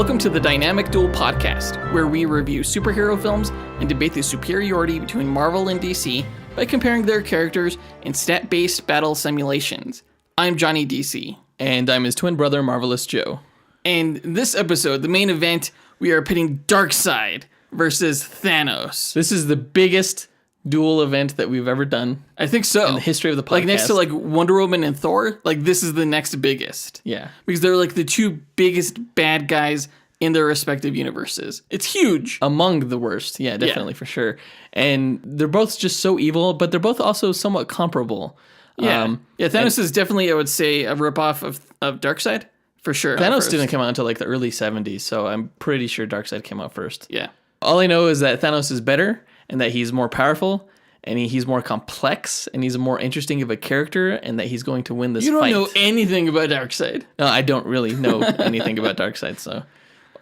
Welcome to the Dynamic Duel podcast, where we review superhero films and debate the superiority between Marvel and DC by comparing their characters in stat-based battle simulations. I'm Johnny DC. And I'm his twin brother, Marvelous Joe. And this episode, the main event, we are pitting Darkseid versus Thanos. This is the biggest duel event that we've ever done. I think so. In the history of the podcast. Like next to like Wonder Woman and Thor, like this is the next biggest. Yeah. Because they're like the two biggest bad guys in their respective universes. It's huge. Among the worst. Yeah, definitely, for sure. And they're both just so evil, but they're both also somewhat comparable. Yeah. Thanos is definitely, I would say, a ripoff of Darkseid, for sure. Thanos didn't come out until like the early 70s, so I'm pretty sure Darkseid came out first. Yeah. All I know is that Thanos is better, and that he's more powerful, and he's more complex, and he's more interesting of a character, and that he's going to win this fight. You don't know anything about Darkseid. No, I don't really know anything about Darkseid, so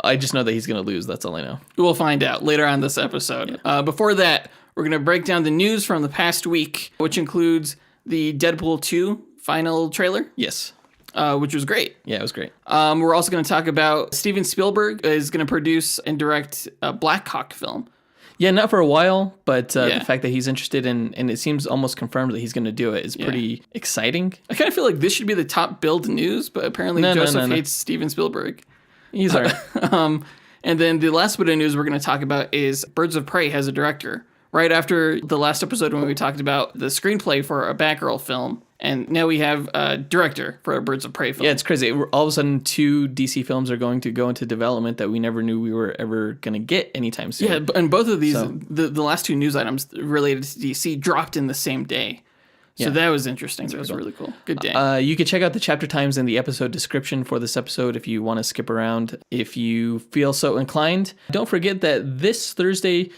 I just know that he's going to lose. That's all I know. We'll find out later on this episode. Yeah. Before that, we're going to break down the news from the past week, which includes the Deadpool 2 final trailer. Yes. Which was great. Yeah, it was great. We're also going to talk about Steven Spielberg is going to produce and direct a Blackhawk film. Yeah, not for a while, but the fact that he's interested in, and it seems almost confirmed that he's going to do it, is pretty exciting. I kind of feel like this should be the top build news, but apparently Joseph hates Steven Spielberg. He's all right. And then the last bit of news we're going to talk about is Birds of Prey has a director. Right after the last episode when we talked about the screenplay for a Batgirl film, and now we have a director for a Birds of Prey film. Yeah, it's crazy. All of a sudden, two DC films are going to go into development that we never knew we were ever going to get anytime soon. Yeah, and both of these, the last two news items related to DC dropped in the same day. So that was interesting. That was really cool. Good day. You can check out the chapter times in the episode description for this episode if you want to skip around, if you feel so inclined. Don't forget that this Thursday,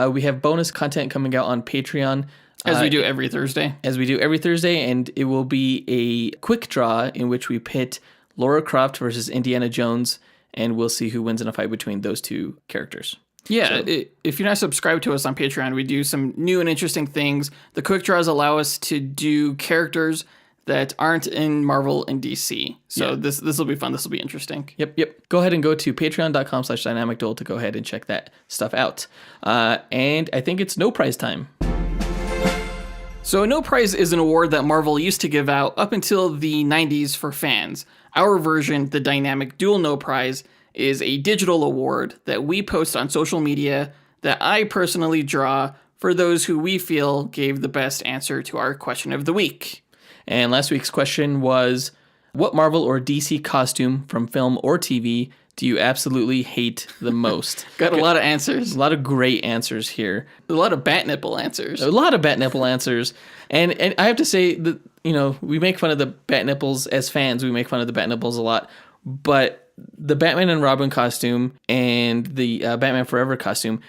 we have bonus content coming out on Patreon. As we do every Thursday. And it will be a quick draw in which we pit Lara Croft versus Indiana Jones, and we'll see who wins in a fight between those two characters. Yeah, if you're not subscribed to us on Patreon, we do some new and interesting things. The quick draws allow us to do characters that aren't in Marvel and DC. So this will be fun. This will be interesting. Yep. Go ahead and go to patreon.com/dynamicduel to go ahead and check that stuff out. And I think it's No Prize time. So a No Prize is an award that Marvel used to give out up until the 90s for fans. Our version, the Dynamic Duel No Prize, is a digital award that we post on social media that I personally draw for those who we feel gave the best answer to our question of the week. And last week's question was, what Marvel or DC costume from film or TV do you absolutely hate the most? Got a lot of answers. A lot of great answers here. A lot of bat nipple answers. And I have to say that, we make fun of the bat nipples as fans. We make fun of the bat nipples a lot. But the Batman and Robin costume and the Batman Forever costume,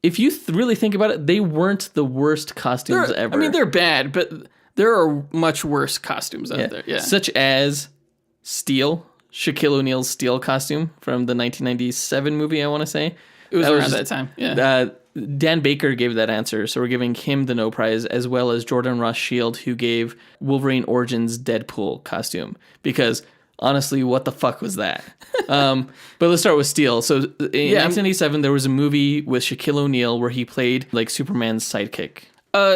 if you really think about it, they weren't the worst costumes ever. I mean, they're bad, but there are much worse costumes out there. Yeah. Such as Steel, Shaquille O'Neal's Steel costume from the 1997 movie, I want to say. It was around that time, yeah. Dan Baker gave that answer, so we're giving him the No Prize, as well as Jordan Ross Shield, who gave Wolverine Origins Deadpool costume. Because honestly, what the fuck was that? But let's start with Steel. So in 1987, there was a movie with Shaquille O'Neal where he played like Superman's sidekick.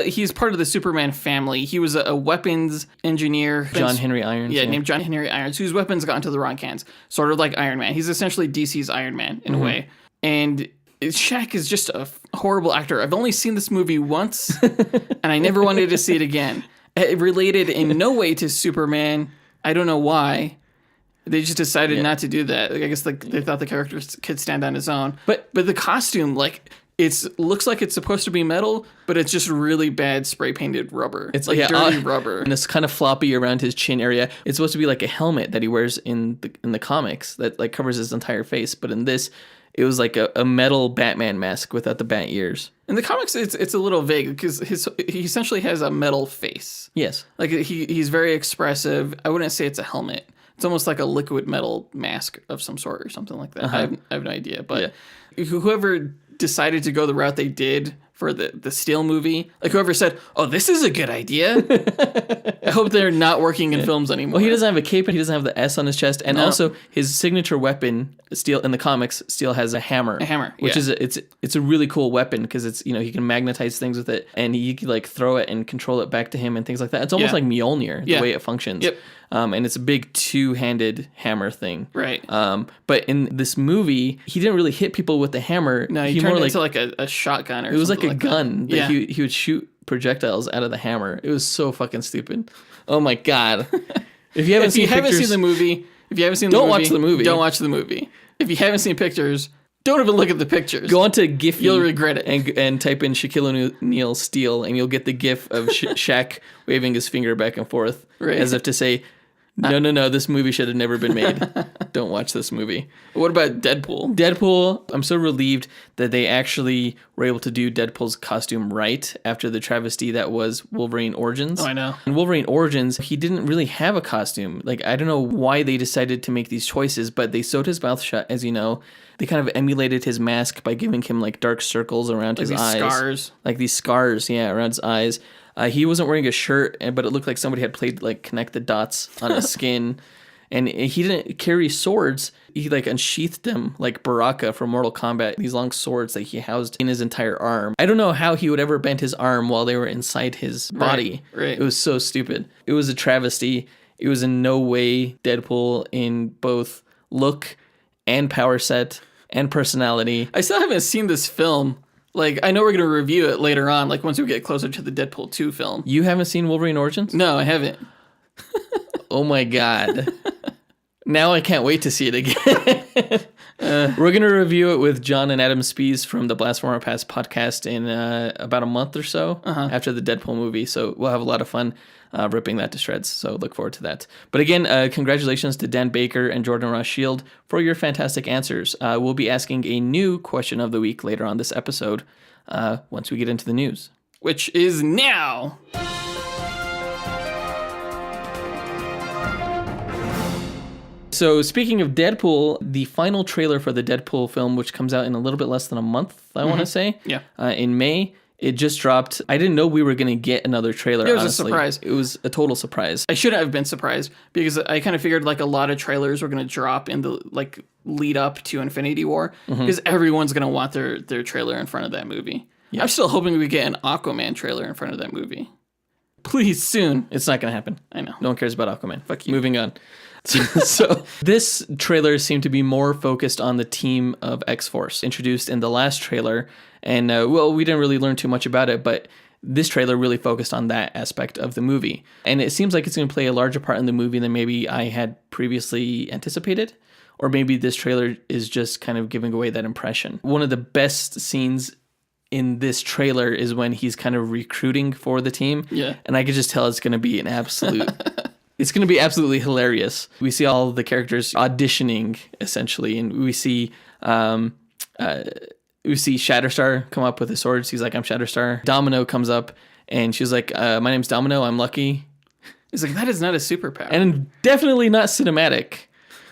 He's part of the Superman family. He was a weapons engineer. John Henry Irons. Yeah, named John Henry Irons, whose weapons got into the wrong hands. Sort of like Iron Man. He's essentially DC's Iron Man in a way. And Shaq is just a horrible actor. I've only seen this movie once, and I never wanted to see it again. It related in no way to Superman. I don't know why. They just decided not to do that. I guess they thought the character could stand on his own. But the costume, looks like it's supposed to be metal, but it's just really bad spray painted rubber. It's like dirty rubber, and it's kind of floppy around his chin area. It's supposed to be like a helmet that he wears in the comics that like covers his entire face. But in this, it was like a metal Batman mask without the bat ears. In the comics, it's a little vague because he essentially has a metal face. Yes, like he's very expressive. I wouldn't say it's a helmet. It's almost like a liquid metal mask of some sort or something like that. I have no idea. But whoever decided to go the route they did for the Steel movie. Like whoever said, "Oh, this is a good idea." I hope they're not working in films anymore. Well, he doesn't have a cape and he doesn't have the S on his chest, and also his signature weapon, Steel in the comics, Steel has a hammer. A hammer, which is it's a really cool weapon because it's he can magnetize things with it, and he can like throw it and control it back to him and things like that. It's almost like Mjolnir the way it functions. Yep. And it's a big two-handed hammer thing. Right. But in this movie, he didn't really hit people with the hammer. No, he turned it into like a shotgun or something. It was like a gun that Yeah. he would shoot projectiles out of the hammer. It was so fucking stupid. Oh my god. If you haven't seen the movie, don't watch the movie. Don't watch the movie. If you haven't seen pictures, don't even look at the pictures. Go on to Giphy. You'll regret it. And type in Shaquille O'Neal Steel, and you'll get the gif of Shaq waving his finger back and forth as if to say, no, this movie should have never been made. Don't watch this movie. What about Deadpool? Deadpool, I'm so relieved that they actually were able to do Deadpool's costume right after the travesty that was Wolverine Origins. Oh, I know. In Wolverine Origins, he didn't really have a costume. Like, I don't know why they decided to make these choices, but they sewed his mouth shut, as you know. They kind of emulated his mask by giving him, like, dark circles around his eyes. Scars. Like these scars, around his eyes. He wasn't wearing a shirt, but it looked like somebody had played, like, connect the dots on his skin. And he didn't carry swords. He, like, unsheathed them like Baraka from Mortal Kombat. These long swords that he housed in his entire arm. I don't know how he would ever bend his arm while they were inside his body. Right. It was so stupid. It was a travesty. It was in no way Deadpool in both look and power set and personality. I still haven't seen this film. Like, I know we're going to review it later on, like, once we get closer to the Deadpool 2 film. You haven't seen Wolverine Origins? No, I haven't. Oh my god. Now I can't wait to see it again. We're going to review it with John and Adam Spees from the Blast from Our Past podcast in about a month or so after the Deadpool movie. So we'll have a lot of fun ripping that to shreds. So look forward to that. But again, congratulations to Dan Baker and Jordan Ross Shield for your fantastic answers. We'll be asking a new question of the week later on this episode once we get into the news. Which is now. So speaking of Deadpool, the final trailer for the Deadpool film, which comes out in a little bit less than a month, I want to say, in May, it just dropped. I didn't know we were going to get another trailer, It was honestly. a surprise. It was a total surprise. I shouldn't have been surprised because I kind of figured like a lot of trailers were going to drop in the like lead up to Infinity War because everyone's going to want their trailer in front of that movie. Yeah. I'm still hoping we get an Aquaman trailer in front of that movie. Please, soon. It's not going to happen. I know. No one cares about Aquaman. Fuck you. Moving on. So this trailer seemed to be more focused on the team of X-Force introduced in the last trailer. And, we didn't really learn too much about it, but this trailer really focused on that aspect of the movie. And it seems like it's going to play a larger part in the movie than maybe I had previously anticipated. Or maybe this trailer is just kind of giving away that impression. One of the best scenes in this trailer is when he's kind of recruiting for the team. Yeah. And I could just tell it's going to be an absolute... It's going to be absolutely hilarious. We see all the characters auditioning, essentially, and we see Shatterstar come up with his swords. He's like, I'm Shatterstar. Domino comes up, and she's like, my name's Domino. I'm Lucky. He's like, that is not a superpower. And definitely not cinematic.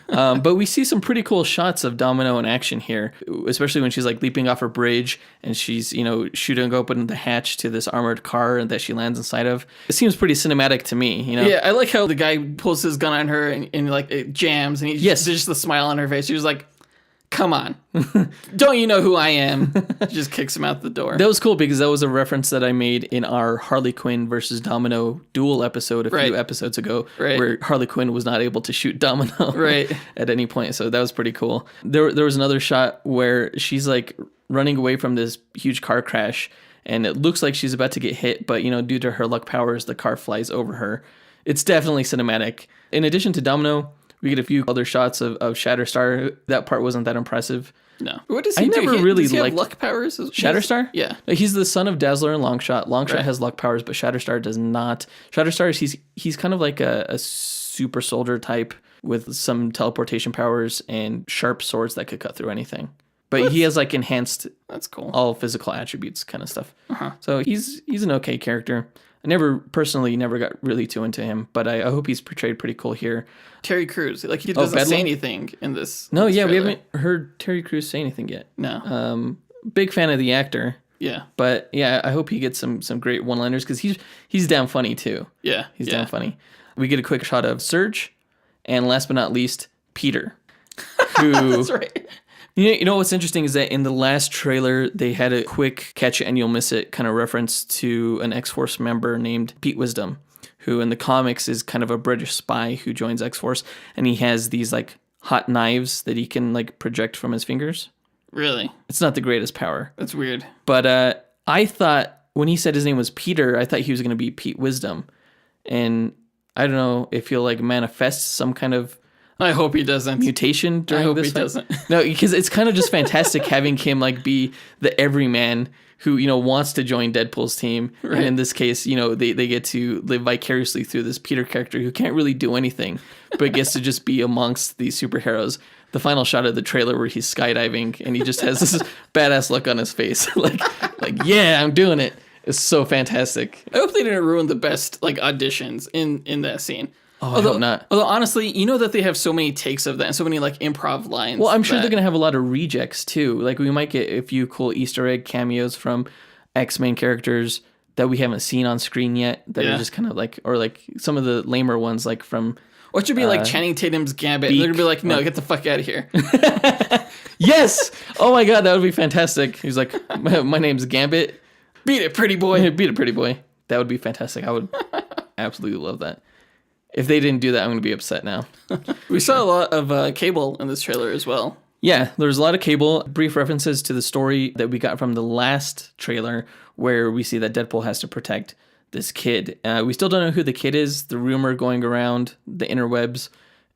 But we see some pretty cool shots of Domino in action here, especially when she's like leaping off her bridge and she's, shooting open the hatch to this armored car that she lands inside of. It seems pretty cinematic to me, Yeah, I like how the guy pulls his gun on her and like it jams and there's just the smile on her face. She was like, come on. Don't you know who I am? Just kicks him out the door. That was cool because that was a reference that I made in our Harley Quinn versus Domino Duel episode a few episodes ago, where Harley Quinn was not able to shoot Domino at any point. So that was pretty cool. There was another shot where she's like running away from this huge car crash and it looks like she's about to get hit, but due to her luck powers, the car flies over her. It's definitely cinematic. In addition to Domino, we get a few other shots of Shatterstar. That part wasn't that impressive. No. What does he do? Does he have luck powers? Shatterstar? Yeah. He's the son of Dazzler and Longshot. Longshot has luck powers, but Shatterstar does not. Shatterstar, he's kind of like a super soldier type with some teleportation powers and sharp swords that could cut through anything. But he has like enhanced That's cool. all physical attributes kind of stuff. So he's an okay character. I personally never got really too into him, but I hope he's portrayed pretty cool here. Terry Crews, like he doesn't say anything in this. No, this we trailer. haven't heard Terry Crews say anything yet. No. Big fan of the actor. Yeah. But yeah, I hope he gets some great one-liners because he's damn funny too. Yeah. He's damn funny. We get a quick shot of Surge, and last but not least, Peter. Who, That's right. You know what's interesting is that in the last trailer, they had a quick catch it and you'll miss it kind of reference to an X-Force member named Pete Wisdom, who in the comics is kind of a British spy who joins X-Force, and he has these like hot knives that he can like project from his fingers. Really? It's not the greatest power. That's weird. But I thought when he said his name was Peter, I thought he was going to be Pete Wisdom. And I don't know if he'll like manifest some kind of I hope he doesn't. mutation during I hope this he fight. doesn't. No, because it's kind of just fantastic having him like be the everyman who, wants to join Deadpool's team. Right. And in this case, they get to live vicariously through this Peter character who can't really do anything, but gets to just be amongst these superheroes. The final shot of the trailer where he's skydiving and he just has this badass look on his face. like, yeah, I'm doing it. It's so fantastic. I hope they didn't ruin the best like auditions in that scene. Oh, I hope not. Although honestly, that they have so many takes of that and so many like improv lines. Well, I'm sure they're gonna have a lot of rejects too. Like we might get a few cool Easter egg cameos from X-Men characters that we haven't seen on screen yet. That are just kind of like, or like some of the lamer ones, like from. What should be like Channing Tatum's Gambit? They're gonna be like, no, get the fuck out of here. Yes. Oh my god, that would be fantastic. He's like, my name's Gambit. Beat it, pretty boy. Beat it, pretty boy. That would be fantastic. I would absolutely love that. If they didn't do that, I'm going to be upset now. We saw a lot of Cable in this trailer as well. Yeah, there's a lot of Cable. Brief references to the story that we got from the last trailer where we see that Deadpool has to protect this kid. We still don't know who the kid is. The rumor going around the interwebs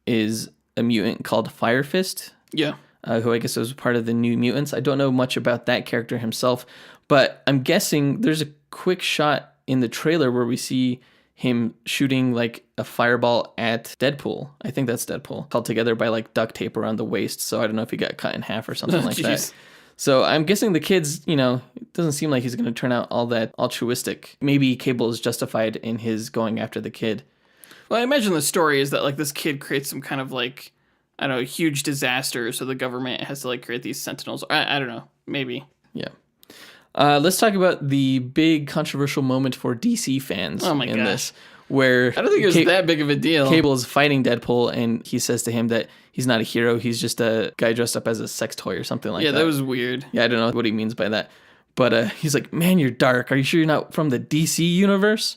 is a mutant called Fire Fist. Yeah. Who I guess was part of the New Mutants. I don't know much about that character himself, but I'm guessing there's a quick shot in the trailer where we see him shooting like a fireball at Deadpool. I think that's Deadpool. Held together by like duct tape around the waist. So I don't know if he got cut in half or something like that. So I'm guessing the kid's, it doesn't seem like he's going to turn out all that altruistic. Maybe Cable is justified in his going after the kid. Well, I imagine the story is that like this kid creates some kind of like, I don't know, huge disaster. So the government has to like create these sentinels. I don't know. Maybe. Yeah. Let's talk about the big controversial moment for DC fans in this, where I don't think it was that big of a deal. Cable is fighting Deadpool, and he says to him that he's not a hero, he's just a guy dressed up as a sex toy or something like that. Yeah, that was weird. Yeah, I don't know what he means by that. But he's like, man, you're dark. Are you sure you're not from the DC universe?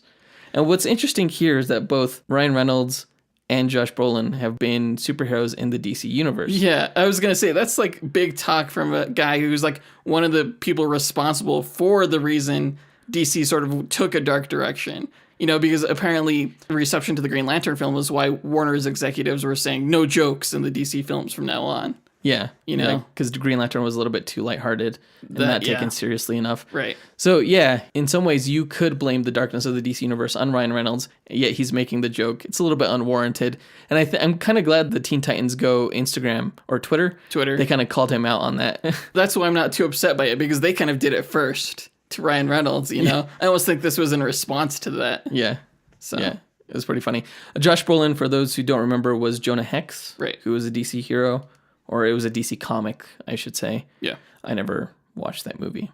And what's interesting here is that both Ryan Reynolds and Josh Brolin have been superheroes in the DC universe. Yeah, I was going to say, that's like big talk from a guy who's like one of the people responsible for the reason DC sort of took a dark direction. Because apparently the reception to the Green Lantern film was why Warner's executives were saying no jokes in the DC films from now on. Yeah, because the Green Lantern was a little bit too lighthearted and not taken seriously enough. Right. So yeah, in some ways you could blame the darkness of the DC universe on Ryan Reynolds, yet he's making the joke. It's a little bit unwarranted, and I'm kind of glad the Teen Titans Go Instagram or Twitter. They kind of called him out on that. That's why I'm not too upset by it, because they kind of did it first to Ryan Reynolds. I almost think this was in response to that. Yeah. So. Yeah. It was pretty funny. Josh Brolin, for those who don't remember, was Jonah Hex, right? Who was a DC hero. Or it was a DC comic, I should say. Yeah. I never watched that movie.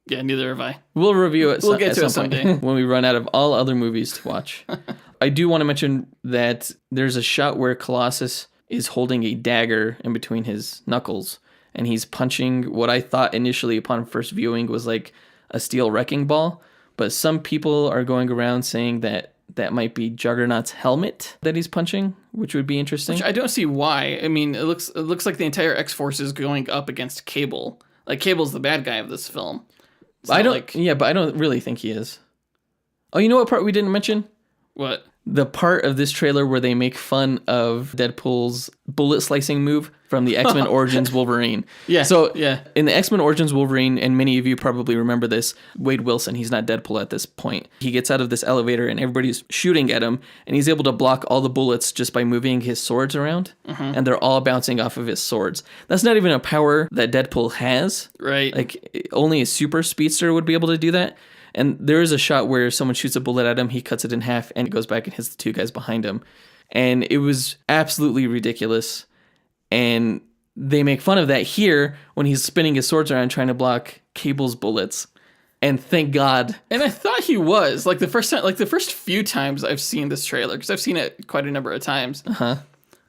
Yeah, neither have I. We'll review it we'll get to it someday. When we run out of all other movies to watch. I do want to mention that there's a shot where Colossus is holding a dagger in between his knuckles. And he's punching what I thought initially upon first viewing was like a steel wrecking ball. But some people are going around saying that might be Juggernaut's helmet that he's punching, which would be interesting. Which I don't see why. I mean, it looks like the entire X-Force is going up against Cable. Like, Cable's the bad guy of this film. But I don't really think he is. Oh, you know what part we didn't mention? What? The part of this trailer where they make fun of Deadpool's bullet slicing move from the X-Men Origins Wolverine. Yeah. So yeah. In the X-Men Origins Wolverine, and many of you probably remember this, Wade Wilson, he's not Deadpool at this point. He gets out of this elevator and everybody's shooting at him, and he's able to block all the bullets just by moving his swords around, and they're all bouncing off of his swords. That's not even a power that Deadpool has. Right. Like, only a super speedster would be able to do that. And there is a shot where someone shoots a bullet at him, he cuts it in half, and it goes back and hits the two guys behind him. And it was absolutely ridiculous. And they make fun of that here when he's spinning his swords around trying to block Cable's bullets. And thank God. And I thought he was like the first few times I've seen this trailer, because I've seen it quite a number of times. Uh-huh.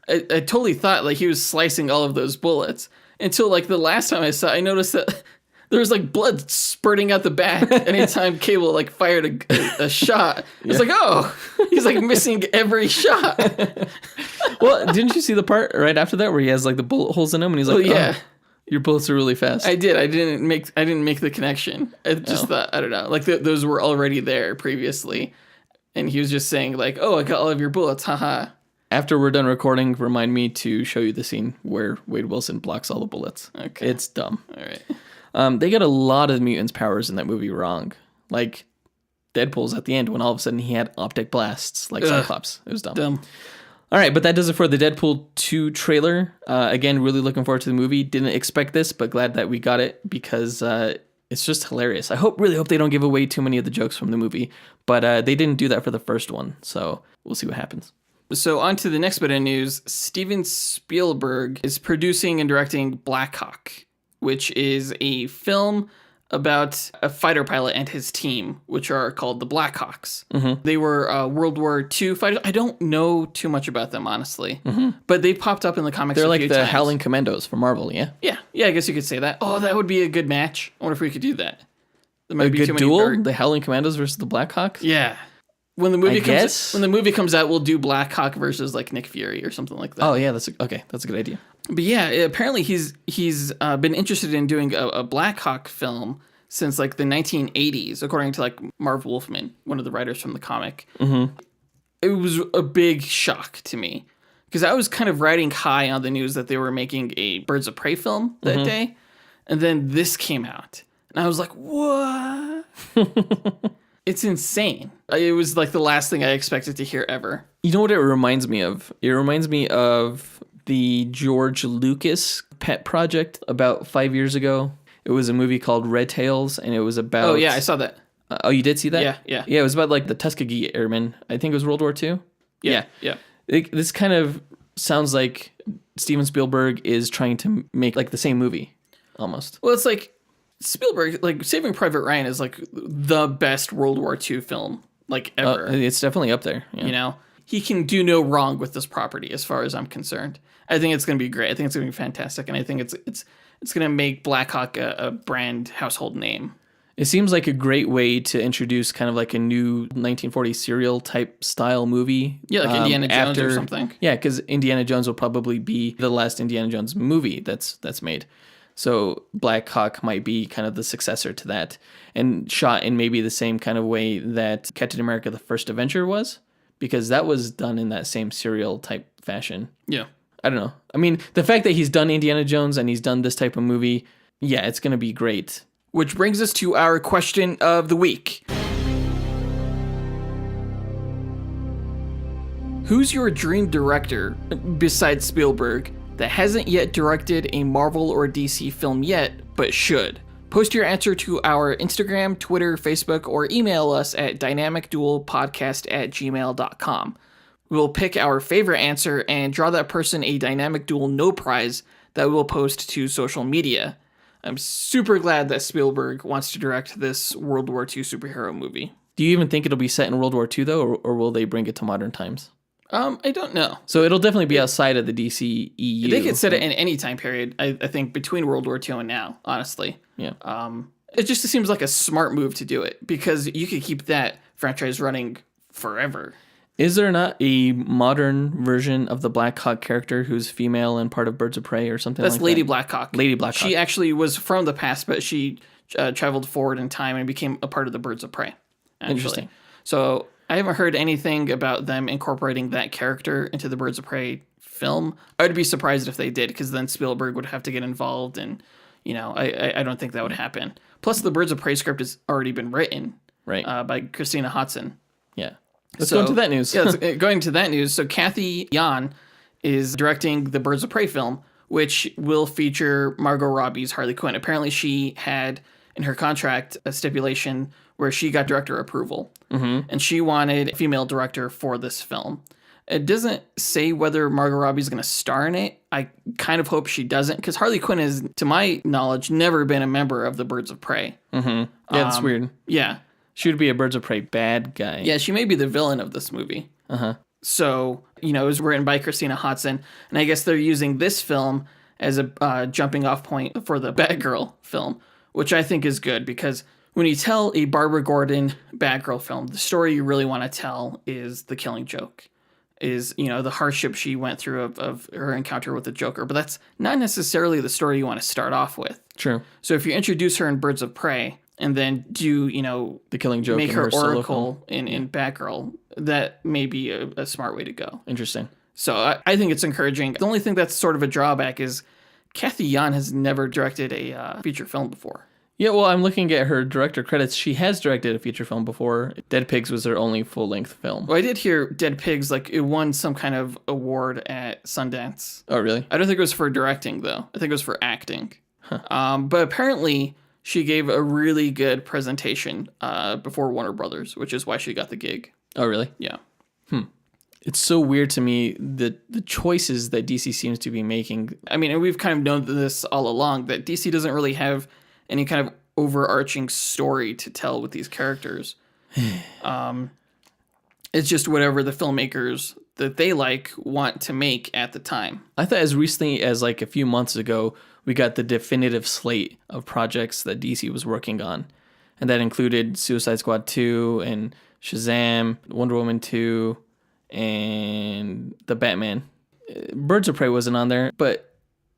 I totally thought like he was slicing all of those bullets until like the last time I noticed that there was like blood spurting out the back anytime Cable like fired a shot. It's like, oh, he's like missing every shot. Well, didn't you see the part right after that where he has like the bullet holes in him and he's like, yeah. Oh, your bullets are really fast. I did. I didn't make the connection. I just thought, I don't know, like those were already there previously, and he was just saying like, "Oh, I got all of your bullets, haha." After we're done recording, remind me to show you the scene where Wade Wilson blocks all the bullets. Okay, it's dumb. All right. They got a lot of mutants' powers in that movie wrong. Like Deadpool's at the end when all of a sudden he had optic blasts like Cyclops. It was dumb. All right, but that does it for the Deadpool 2 trailer. Again, really looking forward to the movie. Didn't expect this, but glad that we got it because it's just hilarious. I really hope they don't give away too many of the jokes from the movie, but they didn't do that for the first one, so we'll see what happens. So on to the next bit of news. Steven Spielberg is producing and directing Blackhawk, which is a film about a fighter pilot and his team, which are called the Blackhawks. Mm-hmm. They were World War II fighters. I don't know too much about them, honestly, but they popped up in the comics. They're a like few the times. Howling Commandos from Marvel, yeah? Yeah, I guess you could say that. Oh, that would be a good match. I wonder if we could do that. There might A be good too duel? many The Howling Commandos versus the Blackhawks? Yeah. When the movie comes out, we'll do Blackhawk versus like Nick Fury or something like that. Oh yeah, that's a good idea. But yeah, apparently he's been interested in doing a Blackhawk film since like the 1980s, according to like Marv Wolfman, one of the writers from the comic. Mm-hmm. It was a big shock to me because I was kind of riding high on the news that they were making a Birds of Prey film that day, and then this came out, and I was like, what? It's insane. It was like the last thing I expected to hear ever. You know what it reminds me of? It reminds me of the George Lucas pet project about 5 years ago. It was a movie called Red Tails, and it was about... Oh, yeah, I saw that. Oh, you did see that? Yeah. Yeah, it was about like the Tuskegee Airmen. I think it was World War II. Yeah. This kind of sounds like Steven Spielberg is trying to make like the same movie, almost. Well, it's like... Spielberg, like Saving Private Ryan is like the best World War II film like ever. It's definitely up there. Yeah. You know, he can do no wrong with this property as far as I'm concerned. I think it's going to be great. I think it's going to be fantastic. And I think it's going to make Blackhawk a brand household name. It seems like a great way to introduce kind of like a new 1940s serial type style movie. Yeah, like Indiana Jones or something. Yeah, because Indiana Jones will probably be the last Indiana Jones movie that's made. So Blackhawk might be kind of the successor to that, and shot in maybe the same kind of way that Captain America: The First Avenger was, because that was done in that same serial type fashion. Yeah. I don't know. I mean, the fact that he's done Indiana Jones and he's done this type of movie, yeah, it's going to be great. Which brings us to our question of the week. Who's your dream director, besides Spielberg, that hasn't yet directed a Marvel or DC film yet, but should? Post your answer to our Instagram, Twitter, Facebook, or email us at dynamicduelpodcast@gmail.com. We will pick our favorite answer and draw that person a Dynamic Duel No Prize that we will post to social media. I'm super glad that Spielberg wants to direct this World War II superhero movie. Do you even think it'll be set in World War II, though, or will they bring it to modern times? I don't know. So it'll definitely be outside of the DC EU. They could set it in any time period, I think, between World War II and now, honestly. Yeah. It just seems like a smart move to do it, because you could keep that franchise running forever. Is there not a modern version of the Blackhawk character who's female and part of Birds of Prey or something like that? That's Lady Blackhawk. Lady Blackhawk. She actually was from the past, but she traveled forward in time and became a part of the Birds of Prey. Actually. Interesting. So I haven't heard anything about them incorporating that character into the Birds of Prey film. I would be surprised if they did, because then Spielberg would have to get involved, and I don't think that would happen. Plus, the Birds of Prey script has already been written by Christina Hodson. Yeah. Let's go into that news. Going to that news. So Cathy Yan is directing the Birds of Prey film, which will feature Margot Robbie's Harley Quinn. Apparently, she had in her contract a stipulation where she got director approval, and she wanted a female director for this film. It doesn't say whether Margot Robbie's going to star in it. I kind of hope she doesn't, because Harley Quinn has, to my knowledge, never been a member of the Birds of Prey. Mm-hmm. Yeah, that's weird. Yeah. She would be a Birds of Prey bad guy. Yeah, she may be the villain of this movie. Uh-huh. So, it was written by Christina Hodson, and I guess they're using this film as a jumping off point for the Batgirl film, which I think is good, because when you tell a Barbara Gordon Batgirl film, the story you really want to tell is the Killing Joke, is, the hardship she went through of her encounter with the Joker. But that's not necessarily the story you want to start off with. True. So if you introduce her in Birds of Prey and then do, the Killing Joke, make her Oracle in Batgirl, that may be a smart way to go. Interesting. So I think it's encouraging. The only thing that's sort of a drawback is Cathy Yan has never directed a feature film before. Yeah, well, I'm looking at her director credits. She has directed a feature film before. Dead Pigs was her only full-length film. Well, I did hear Dead Pigs, it won some kind of award at Sundance. Oh, really? I don't think it was for directing, though. I think it was for acting. Huh. But apparently, she gave a really good presentation before Warner Brothers, which is why she got the gig. Oh, really? Yeah. It's so weird to me, the choices that DC seems to be making. I mean, and we've kind of known this all along, that DC doesn't really have any kind of overarching story to tell with these characters. It's just whatever the filmmakers that they want to make at the time. I thought as recently as a few months ago, we got the definitive slate of projects that DC was working on. And that included Suicide Squad 2 and Shazam, Wonder Woman 2, and the Batman. Birds of Prey wasn't on there, but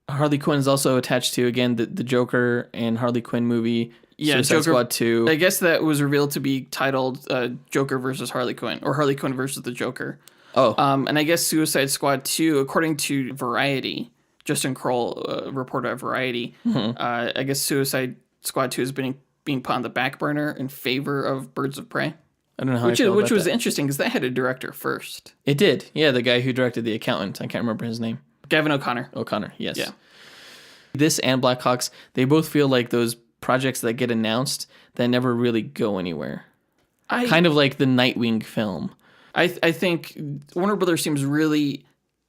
Harley Quinn is also attached to, again, the Joker and Harley Quinn movie. Yeah, Suicide Squad 2. I guess that was revealed to be titled Joker versus Harley Quinn, or Harley Quinn versus the Joker. Oh. And I guess Suicide Squad 2, according to Variety, Justin Kroll, reporter at Variety, I guess Suicide Squad 2 has been being put on the back burner in favor of Birds of Prey. I don't know how which was interesting, because that had a director first. It did. Yeah, the guy who directed The Accountant. I can't remember his name. Gavin O'Connor. O'Connor, yes. Yeah. This and Blackhawks, they both feel like those projects that get announced that never really go anywhere. Kind of like the Nightwing film. I think Warner Brothers seems really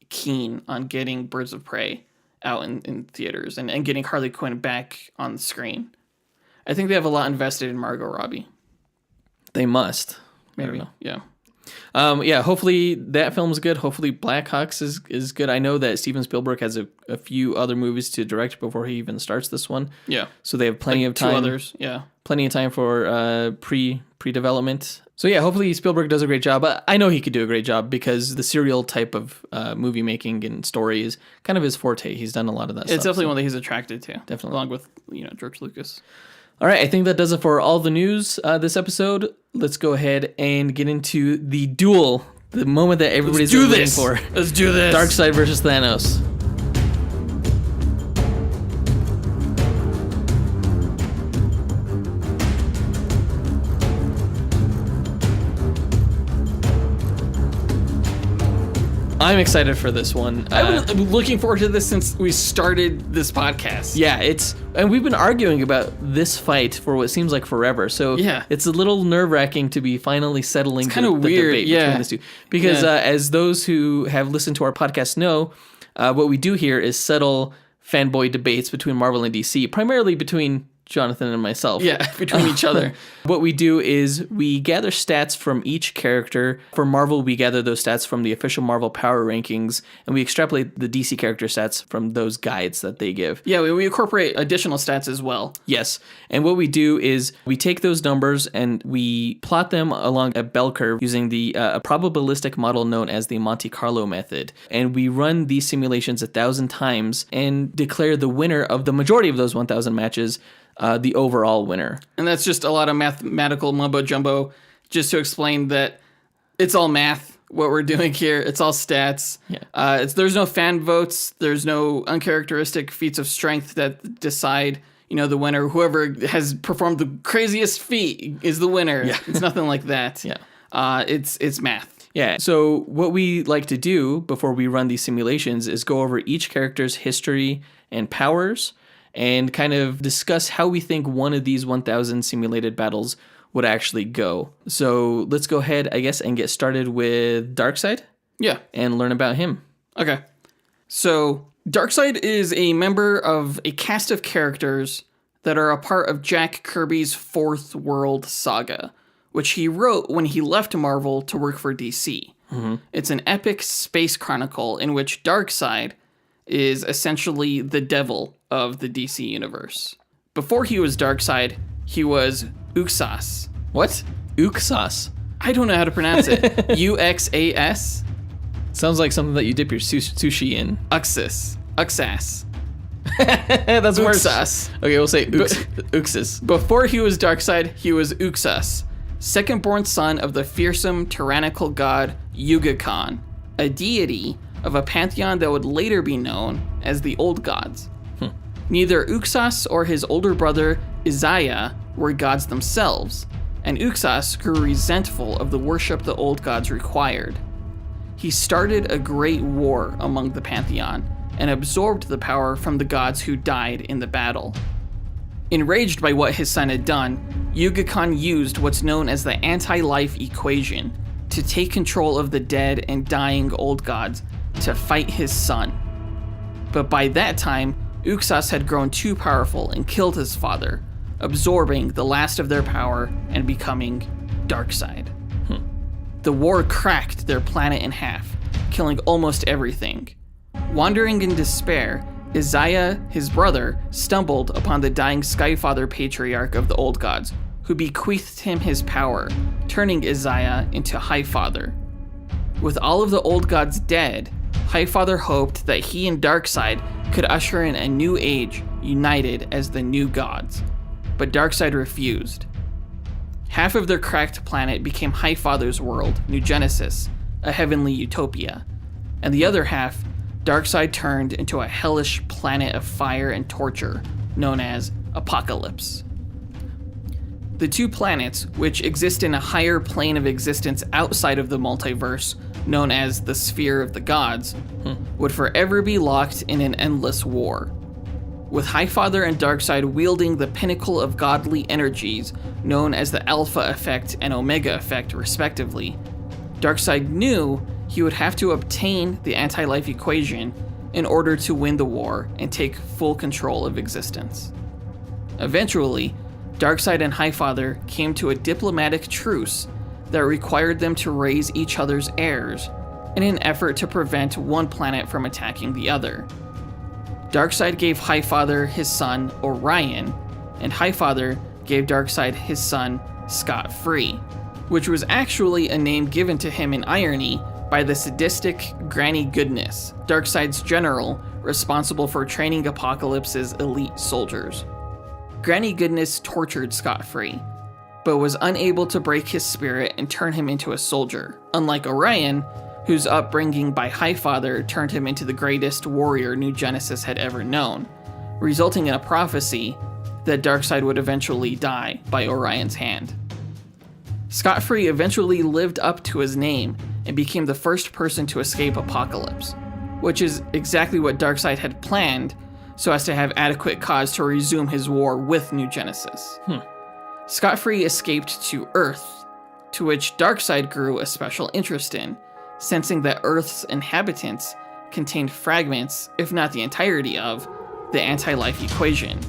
keen on getting Birds of Prey out in theaters and getting Harley Quinn back on the screen. I think they have a lot invested in Margot Robbie. They must. Maybe. Yeah. Yeah, hopefully that film's good. Hopefully Blackhawks is good. I know that Steven Spielberg has a few other movies to direct before he even starts this one. Yeah. So they have plenty of time. 2 others, yeah. Plenty of time for pre-development. So yeah, hopefully Spielberg does a great job. But I know he could do a great job, because the serial type of movie making and story is kind of his forte. He's done a lot of that stuff. It's definitely one that he's attracted to. Definitely. Along with, George Lucas. All right, I think that does it for all the news this episode. Let's go ahead and get into the duel, the moment that everybody's been waiting for. Let's do this. Darkseid versus Thanos. I'm excited for this one. I've been looking forward to this since we started this podcast. Yeah, and we've been arguing about this fight for what seems like forever. So yeah, it's a little nerve-wracking to be finally settling the weird, debate between these two. Because as those who have listened to our podcast know, what we do here is settle fanboy debates between Marvel and DC, primarily between Jonathan and myself. Yeah, between each other. What we do is we gather stats from each character. For Marvel, we gather those stats from the official Marvel Power Rankings, and we extrapolate the DC character stats from those guides that they give. Yeah, we incorporate additional stats as well. Yes, and what we do is we take those numbers and we plot them along a bell curve using a probabilistic model known as the Monte Carlo method. And we run these simulations 1,000 times and declare the winner of the majority of those 1,000 matches the overall winner. And that's just a lot of mathematical mumbo jumbo, just to explain that it's all math, what we're doing here. It's all stats. Yeah. There's no fan votes. There's no uncharacteristic feats of strength that decide, the winner. Whoever has performed the craziest feat is the winner. Yeah. It's nothing like that. Yeah. It's math. Yeah. So what we like to do before we run these simulations is go over each character's history and powers, and kind of discuss how we think one of these 1,000 simulated battles would actually go. So let's go ahead, I guess, and get started with Darkseid. Yeah. and learn about him. Okay. So, Darkseid is a member of a cast of characters that are a part of Jack Kirby's Fourth World Saga, which he wrote when he left Marvel to work for DC. It's an epic space chronicle in which Darkseid is essentially the devil of the DC universe. Before he was Darkseid, he was Uxas. What? Uxas. I don't know how to pronounce it. Uxas? Sounds like something that you dip your sushi in. Uxas. Uxas. That's worse. Uxas. Okay, we'll say Uxas. Before he was Darkseid, he was Uxas, second-born son of the fearsome, tyrannical god Yuga-Khan, a deity of a pantheon that would later be known as the Old Gods. Neither Uxas or his older brother Isaiah were gods themselves, and Uxas grew resentful of the worship the Old Gods required. He started a great war among the pantheon and absorbed the power from the gods who died in the battle. Enraged by what his son had done, Yuga-Khan used what's known as the anti-life equation to take control of the dead and dying old gods to fight his son. But by that time, Uxas had grown too powerful and killed his father, absorbing the last of their power and becoming Darkseid. The war cracked their planet in half, killing almost everything. Wandering in despair, Isaiah, his brother, stumbled upon the dying Skyfather patriarch of the Old Gods, who bequeathed him his power, turning Isaiah into Highfather. With all of the Old Gods dead, Highfather hoped that he and Darkseid could usher in a new age, united as the new gods. But Darkseid refused. Half of their cracked planet became Highfather's world, New Genesis, a heavenly utopia, and the other half, Darkseid turned into a hellish planet of fire and torture, known as Apocalypse. The two planets, which exist in a higher plane of existence outside of the multiverse, known as the Sphere of the Gods, would forever be locked in an endless war. With Highfather and Darkseid wielding the pinnacle of godly energies, known as the Alpha Effect and Omega Effect, respectively, Darkseid knew he would have to obtain the anti-life equation in order to win the war and take full control of existence. Eventually, Darkseid and Highfather came to a diplomatic truce that required them to raise each other's heirs in an effort to prevent one planet from attacking the other. Darkseid gave Highfather his son, Orion, and Highfather gave Darkseid his son, Scot-Free, which was actually a name given to him in irony by the sadistic Granny Goodness, Darkseid's general responsible for training Apocalypse's elite soldiers. Granny Goodness tortured Scot-Free, but was unable to break his spirit and turn him into a soldier, unlike Orion, whose upbringing by Highfather turned him into the greatest warrior New Genesis had ever known, resulting in a prophecy that Darkseid would eventually die by Orion's hand. Scot-Free eventually lived up to his name and became the first person to escape Apocalypse, which is exactly what Darkseid had planned so as to have adequate cause to resume his war with New Genesis. Scot-Free escaped to Earth, to which Darkseid grew a special interest in, sensing that Earth's inhabitants contained fragments, if not the entirety of, the anti-life equation.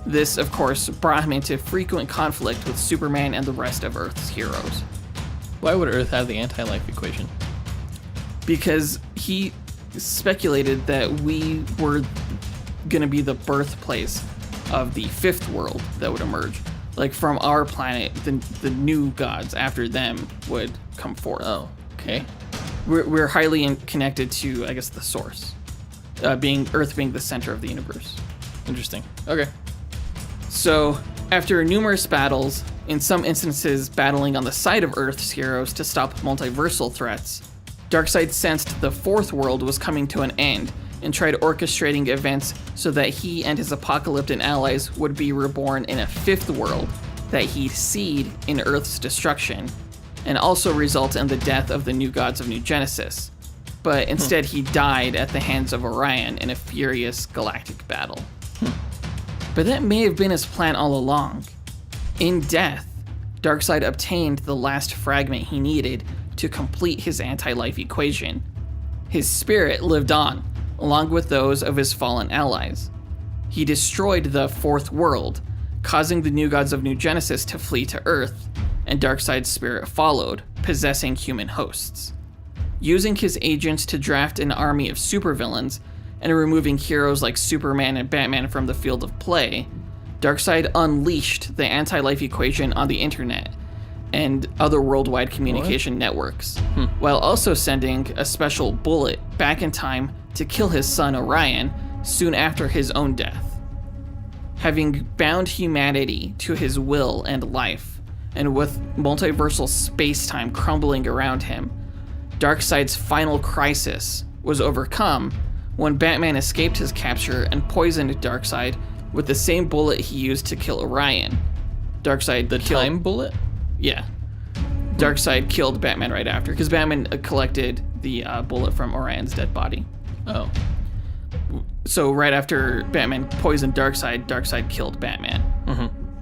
This, of course, brought him into frequent conflict with Superman and the rest of Earth's heroes. Why would Earth have the anti-life equation? Because he speculated that we were going to be the birthplace of the fifth world that would emerge. Like, from our planet, the new gods after them would come forth. Oh, okay. We're highly connected to, I guess, the source, Earth being the center of the universe. Interesting. Okay. So, after numerous battles, in some instances battling on the side of Earth's heroes to stop multiversal threats, Darkseid sensed the fourth world was coming to an end and tried orchestrating events so that he and his Apocalyptic allies would be reborn in a fifth world that he'd seed in Earth's destruction, and also result in the death of the new gods of New Genesis. But instead he died at the hands of Orion in a furious galactic battle. But that may have been his plan all along. In death, Darkseid obtained the last fragment he needed to complete his anti-life equation. His spirit lived on, along with those of his fallen allies. He destroyed the Fourth World, causing the New Gods of New Genesis to flee to Earth, and Darkseid's spirit followed, possessing human hosts. Using his agents to draft an army of supervillains and removing heroes like Superman and Batman from the field of play, Darkseid unleashed the anti-life equation on the internet and other worldwide communication networks, while also sending a special bullet back in time to kill his son Orion soon after his own death. Having bound humanity to his will and life, and with multiversal space-time crumbling around him, Darkseid's final crisis was overcome when Batman escaped his capture and poisoned Darkseid with the same bullet he used to kill Orion. Darkseid The time bullet? Yeah. Darkseid killed Batman right after, because Batman collected the bullet from Orion's dead body. Oh. So right after Batman poisoned Darkseid, Darkseid killed Batman,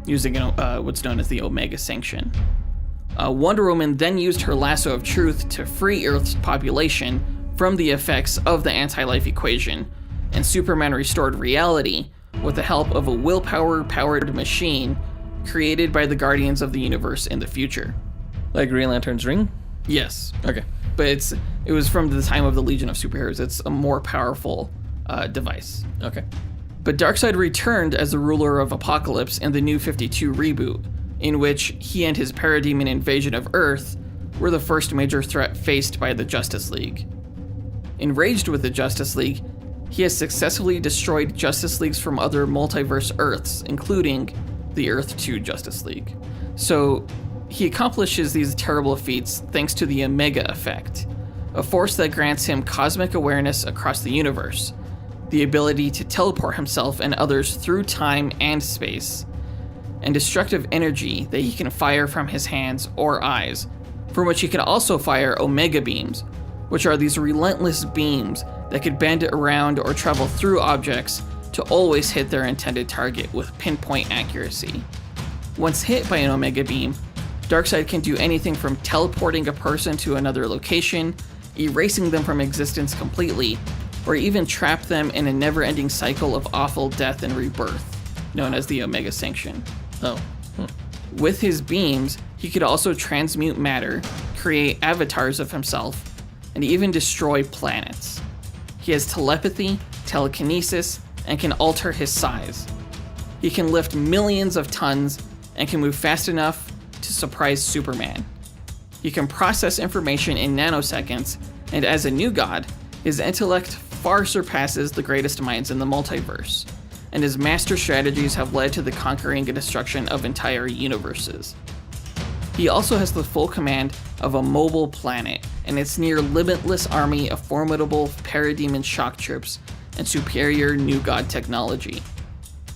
using what's known as the Omega Sanction. Wonder Woman then used her lasso of truth to free Earth's population from the effects of the anti-life equation, and Superman restored reality with the help of a willpower-powered machine created by the Guardians of the Universe in the future. Like Green Lantern's ring? Yes. Okay. But it was from the time of the Legion of Superheroes. It's a more powerful device. Okay. But Darkseid returned as the ruler of Apocalypse in the New 52 reboot, in which he and his parademon invasion of Earth were the first major threat faced by the Justice League. Enraged with the Justice League, he has successfully destroyed Justice Leagues from other multiverse Earths, including the Earth 2 Justice League. So he accomplishes these terrible feats thanks to the Omega Effect, a force that grants him cosmic awareness across the universe, the ability to teleport himself and others through time and space, and destructive energy that he can fire from his hands or eyes, from which he can also fire Omega Beams, which are these relentless beams that could bend around or travel through objects to always hit their intended target with pinpoint accuracy. Once hit by an Omega Beam, Darkseid can do anything from teleporting a person to another location, erasing them from existence completely, or even trap them in a never-ending cycle of awful death and rebirth, known as the Omega Sanction. Oh. With his beams, he could also transmute matter, create avatars of himself, and even destroy planets. He has telepathy, telekinesis, and can alter his size. He can lift millions of tons and can move fast enough to surprise Superman. He can process information in nanoseconds, and as a new god, his intellect far surpasses the greatest minds in the multiverse, and his master strategies have led to the conquering and destruction of entire universes. He also has the full command of a mobile planet and its near limitless army of formidable parademon shock troops and superior new god technology.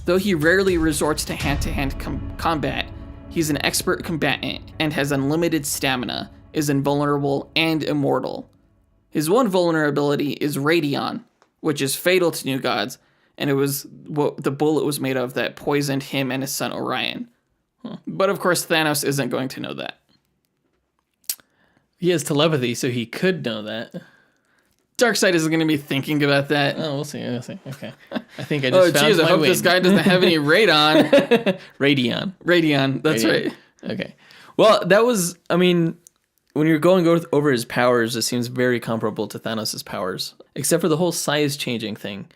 Though he rarely resorts to hand-to-hand combat, he's an expert combatant and has unlimited stamina, is invulnerable and immortal. His one vulnerability is Radion, which is fatal to new gods, and it was what the bullet was made of that poisoned him and his son Orion. But of course, Thanos isn't going to know that. He has telepathy, so he could know that. Darkseid isn't going to be thinking about that. Oh, we'll see. Okay. I think I just found I hope win. this guy doesn't have any radon. Radion. That's right. Okay. Well, that was, I mean, when you're going over his powers, it seems very comparable to Thanos' powers, except for the whole size changing thing.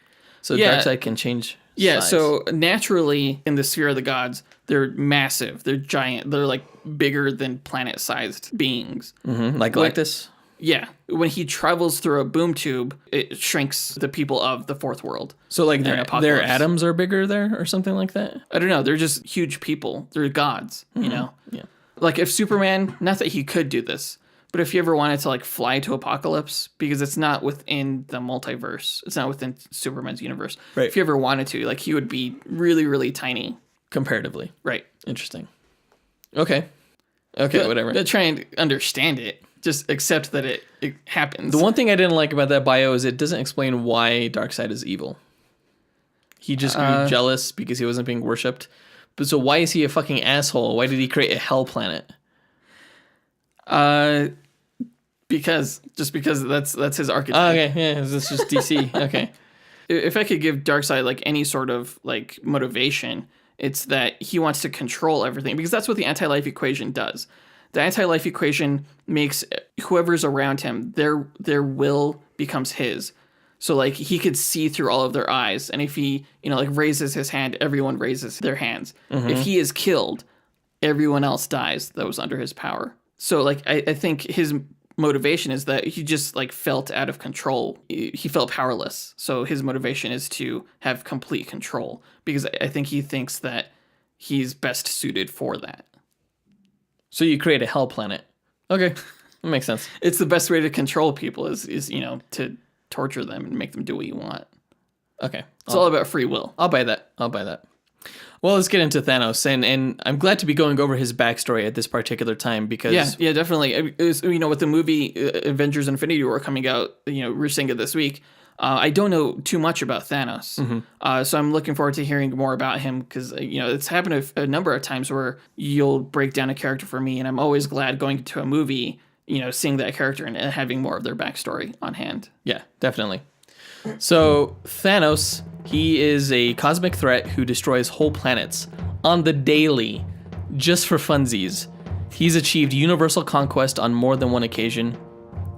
So Darkseid can change size. So naturally, in the sphere of the gods, they're massive. They're giant. They're like bigger than planet-sized beings. Mm-hmm. Like Galactus? Yeah. When he travels through a boom tube, it shrinks the people of the Fourth World. So like their atoms are bigger there or something like that? I don't know. They're just huge people. They're gods, you know? Yeah. Like if Superman, not that he could do this, but if he ever wanted to like fly to Apocalypse, because it's not within the multiverse, it's not within Superman's universe. Right. If he ever wanted to, like he would be really, really tiny. Comparatively. Right. Interesting. Okay, whatever. But try and understand it. Just accept that it happens. The one thing I didn't like about that bio is it doesn't explain why Darkseid is evil. He just grew jealous because he wasn't being worshipped. But so why is he a fucking asshole? Why did he create a hell planet? because that's his archetype. Oh, okay, yeah, this is just DC. Okay. If I could give Darkseid like any sort of like motivation, it's that he wants to control everything, because that's what the anti-life equation does. The anti-life equation makes whoever's around him, their will becomes his. So like he could see through all of their eyes, and if he, like raises his hand, everyone raises their hands. Mm-hmm. If he is killed, everyone else dies that was under his power. So like I think his motivation is that he just like felt out of control. He felt powerless. So his motivation is to have complete control, because I think he thinks that he's best suited for that. So you create a hell planet. Okay, that makes sense. It's the best way to control people is to torture them and make them do what you want. Okay. It's all about free will. I'll buy that. Well, let's get into Thanos, and I'm glad to be going over his backstory at this particular time, because yeah, definitely. It was, with the movie Avengers: Infinity War coming out, we're seeing it this week. I don't know too much about Thanos, so I'm looking forward to hearing more about him, because it's happened a number of times where you'll break down a character for me, and I'm always glad going to a movie, seeing that character and having more of their backstory on hand. Yeah, definitely. So Thanos, he is a cosmic threat who destroys whole planets on the daily, just for funsies. He's achieved universal conquest on more than one occasion.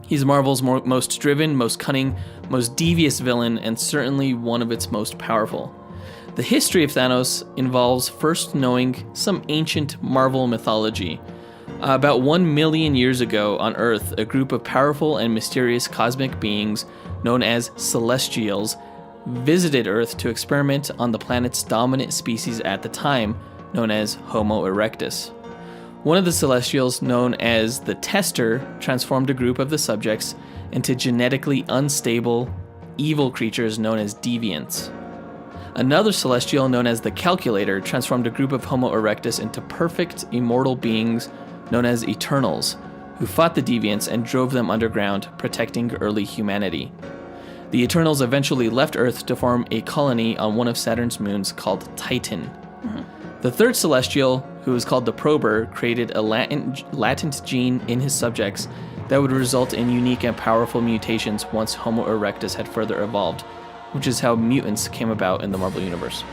He's Marvel's most driven, most cunning, most devious villain, and certainly one of its most powerful. The history of Thanos involves first knowing some ancient Marvel mythology. About 1 million years ago on Earth, a group of powerful and mysterious cosmic beings known as Celestials visited Earth to experiment on the planet's dominant species at the time, known as Homo erectus. One of the Celestials, known as the Tester, transformed a group of the subjects into genetically unstable, evil creatures known as Deviants. Another Celestial, known as the Calculator, transformed a group of Homo erectus into perfect, immortal beings known as Eternals, who fought the Deviants and drove them underground, protecting early humanity. The Eternals eventually left Earth to form a colony on one of Saturn's moons called Titan. Mm-hmm. The third Celestial, who was called the Prober, created a latent gene in his subjects that would result in unique and powerful mutations once Homo erectus had further evolved, which is how mutants came about in the Marvel Universe.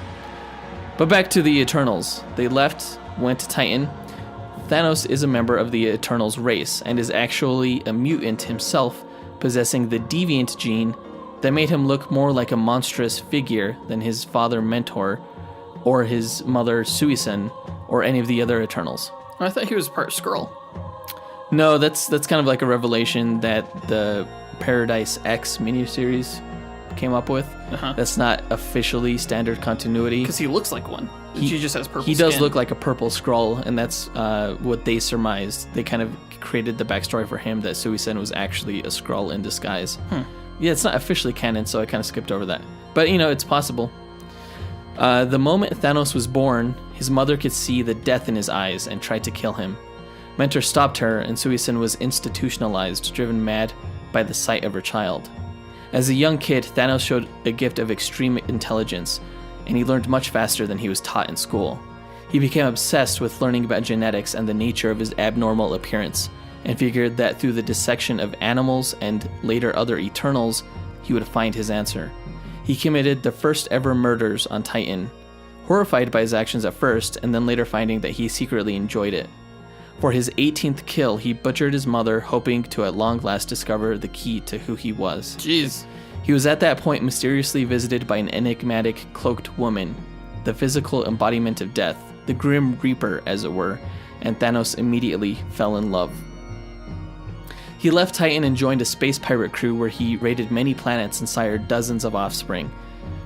But back to the Eternals. They went to Titan. Thanos is a member of the Eternals race and is actually a mutant himself, possessing the deviant gene that made him look more like a monstrous figure than his father Mentor or his mother Suisun or any of the other Eternals. I thought he was part Skrull. No, that's kind of like a revelation that the Paradise X miniseries came up with. Uh-huh. That's not officially standard continuity. Because he looks like one. He just has purple He skin. does look like a purple Skrull, and that's what they surmised. They kind of created the backstory for him that Suisun was actually a Skrull in disguise. Yeah, it's not officially canon, so I kind of skipped over that. But, it's possible. The moment Thanos was born, his mother could see the death in his eyes and tried to kill him. Mentor stopped her, and Suisun was institutionalized, driven mad by the sight of her child. As a young kid, Thanos showed a gift of extreme intelligence, and he learned much faster than he was taught in school. He became obsessed with learning about genetics and the nature of his abnormal appearance, and figured that through the dissection of animals and later other Eternals, he would find his answer. He committed the first ever murders on Titan, horrified by his actions at first, and then later finding that he secretly enjoyed it. For his 18th kill, he butchered his mother, hoping to at long last discover the key to who he was. Jeez. He was at that point mysteriously visited by an enigmatic, cloaked woman, the physical embodiment of death, the Grim Reaper, as it were, and Thanos immediately fell in love. He left Titan and joined a space pirate crew where he raided many planets and sired dozens of offspring.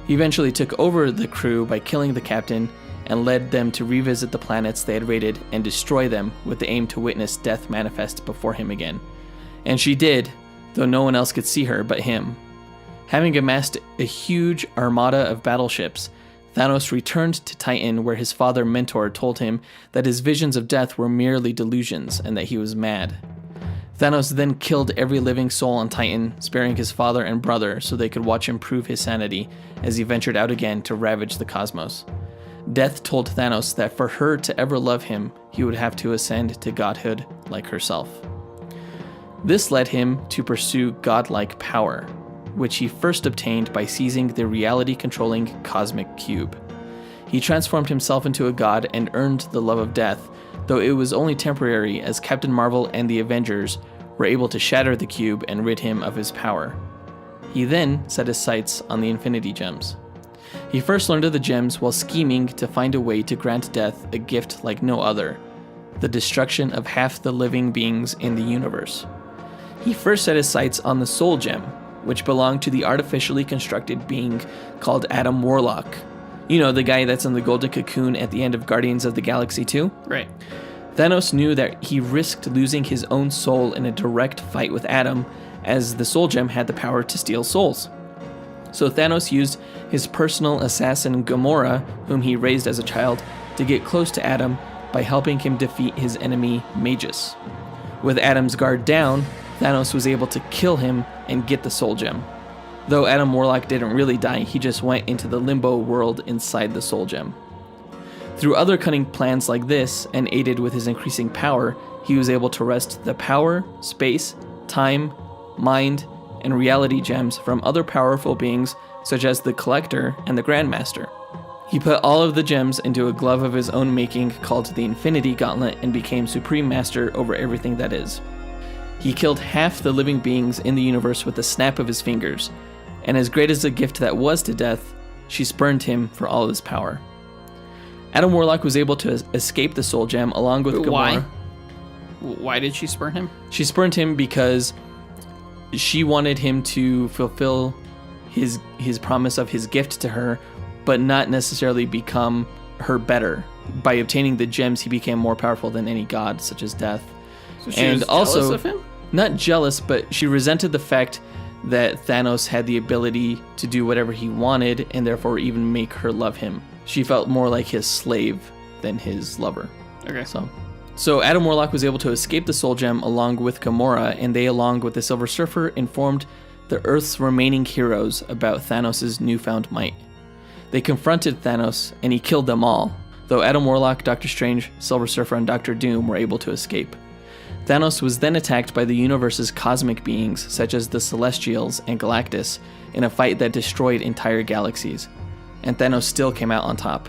He eventually took over the crew by killing the captain and led them to revisit the planets they had raided and destroy them with the aim to witness death manifest before him again. And she did, though no one else could see her but him. Having amassed a huge armada of battleships, Thanos returned to Titan, where his father Mentor told him that his visions of death were merely delusions and that he was mad. Thanos then killed every living soul on Titan, sparing his father and brother so they could watch him prove his sanity as he ventured out again to ravage the cosmos. Death told Thanos that for her to ever love him, he would have to ascend to godhood like herself. This led him to pursue godlike power, which he first obtained by seizing the reality-controlling cosmic cube. He transformed himself into a god and earned the love of death, though it was only temporary as Captain Marvel and the Avengers were able to shatter the cube and rid him of his power. He then set his sights on the Infinity Gems. He first learned of the gems while scheming to find a way to grant death a gift like no other, the destruction of half the living beings in the universe. He first set his sights on the Soul Gem, which belonged to the artificially constructed being called Adam Warlock. You know, the guy that's in the golden cocoon at the end of Guardians of the Galaxy 2? Right. Thanos knew that he risked losing his own soul in a direct fight with Adam, as the Soul Gem had the power to steal souls. So Thanos used his personal assassin Gamora, whom he raised as a child, to get close to Adam by helping him defeat his enemy Magus. With Adam's guard down, Thanos was able to kill him and get the Soul Gem. Though Adam Warlock didn't really die, he just went into the limbo world inside the Soul Gem. Through other cunning plans like this, and aided with his increasing power, he was able to wrest the power, space, time, mind, and reality gems from other powerful beings such as the Collector and the Grandmaster. He put all of the gems into a glove of his own making called the Infinity Gauntlet and became Supreme Master over everything that is. He killed half the living beings in the universe with a snap of his fingers, and as great as the gift that was to death, she spurned him for all of his power. Adam Warlock was able to escape the Soul Gem along with Gamora. Why did she spurn him? She spurned him because she wanted him to fulfill his promise of his gift to her, but not necessarily become her better. By obtaining the gems, he became more powerful than any god, such as death. So she was jealous of him? Not jealous, but she resented the fact that Thanos had the ability to do whatever he wanted and therefore even make her love him. She felt more like his slave than his lover. Okay. So Adam Warlock was able to escape the Soul Gem along with Gamora, and they, along with the Silver Surfer, informed the Earth's remaining heroes about Thanos' newfound might. They confronted Thanos, and he killed them all, though Adam Warlock, Doctor Strange, Silver Surfer, and Doctor Doom were able to escape. Thanos was then attacked by the universe's cosmic beings, such as the Celestials and Galactus, in a fight that destroyed entire galaxies, and Thanos still came out on top.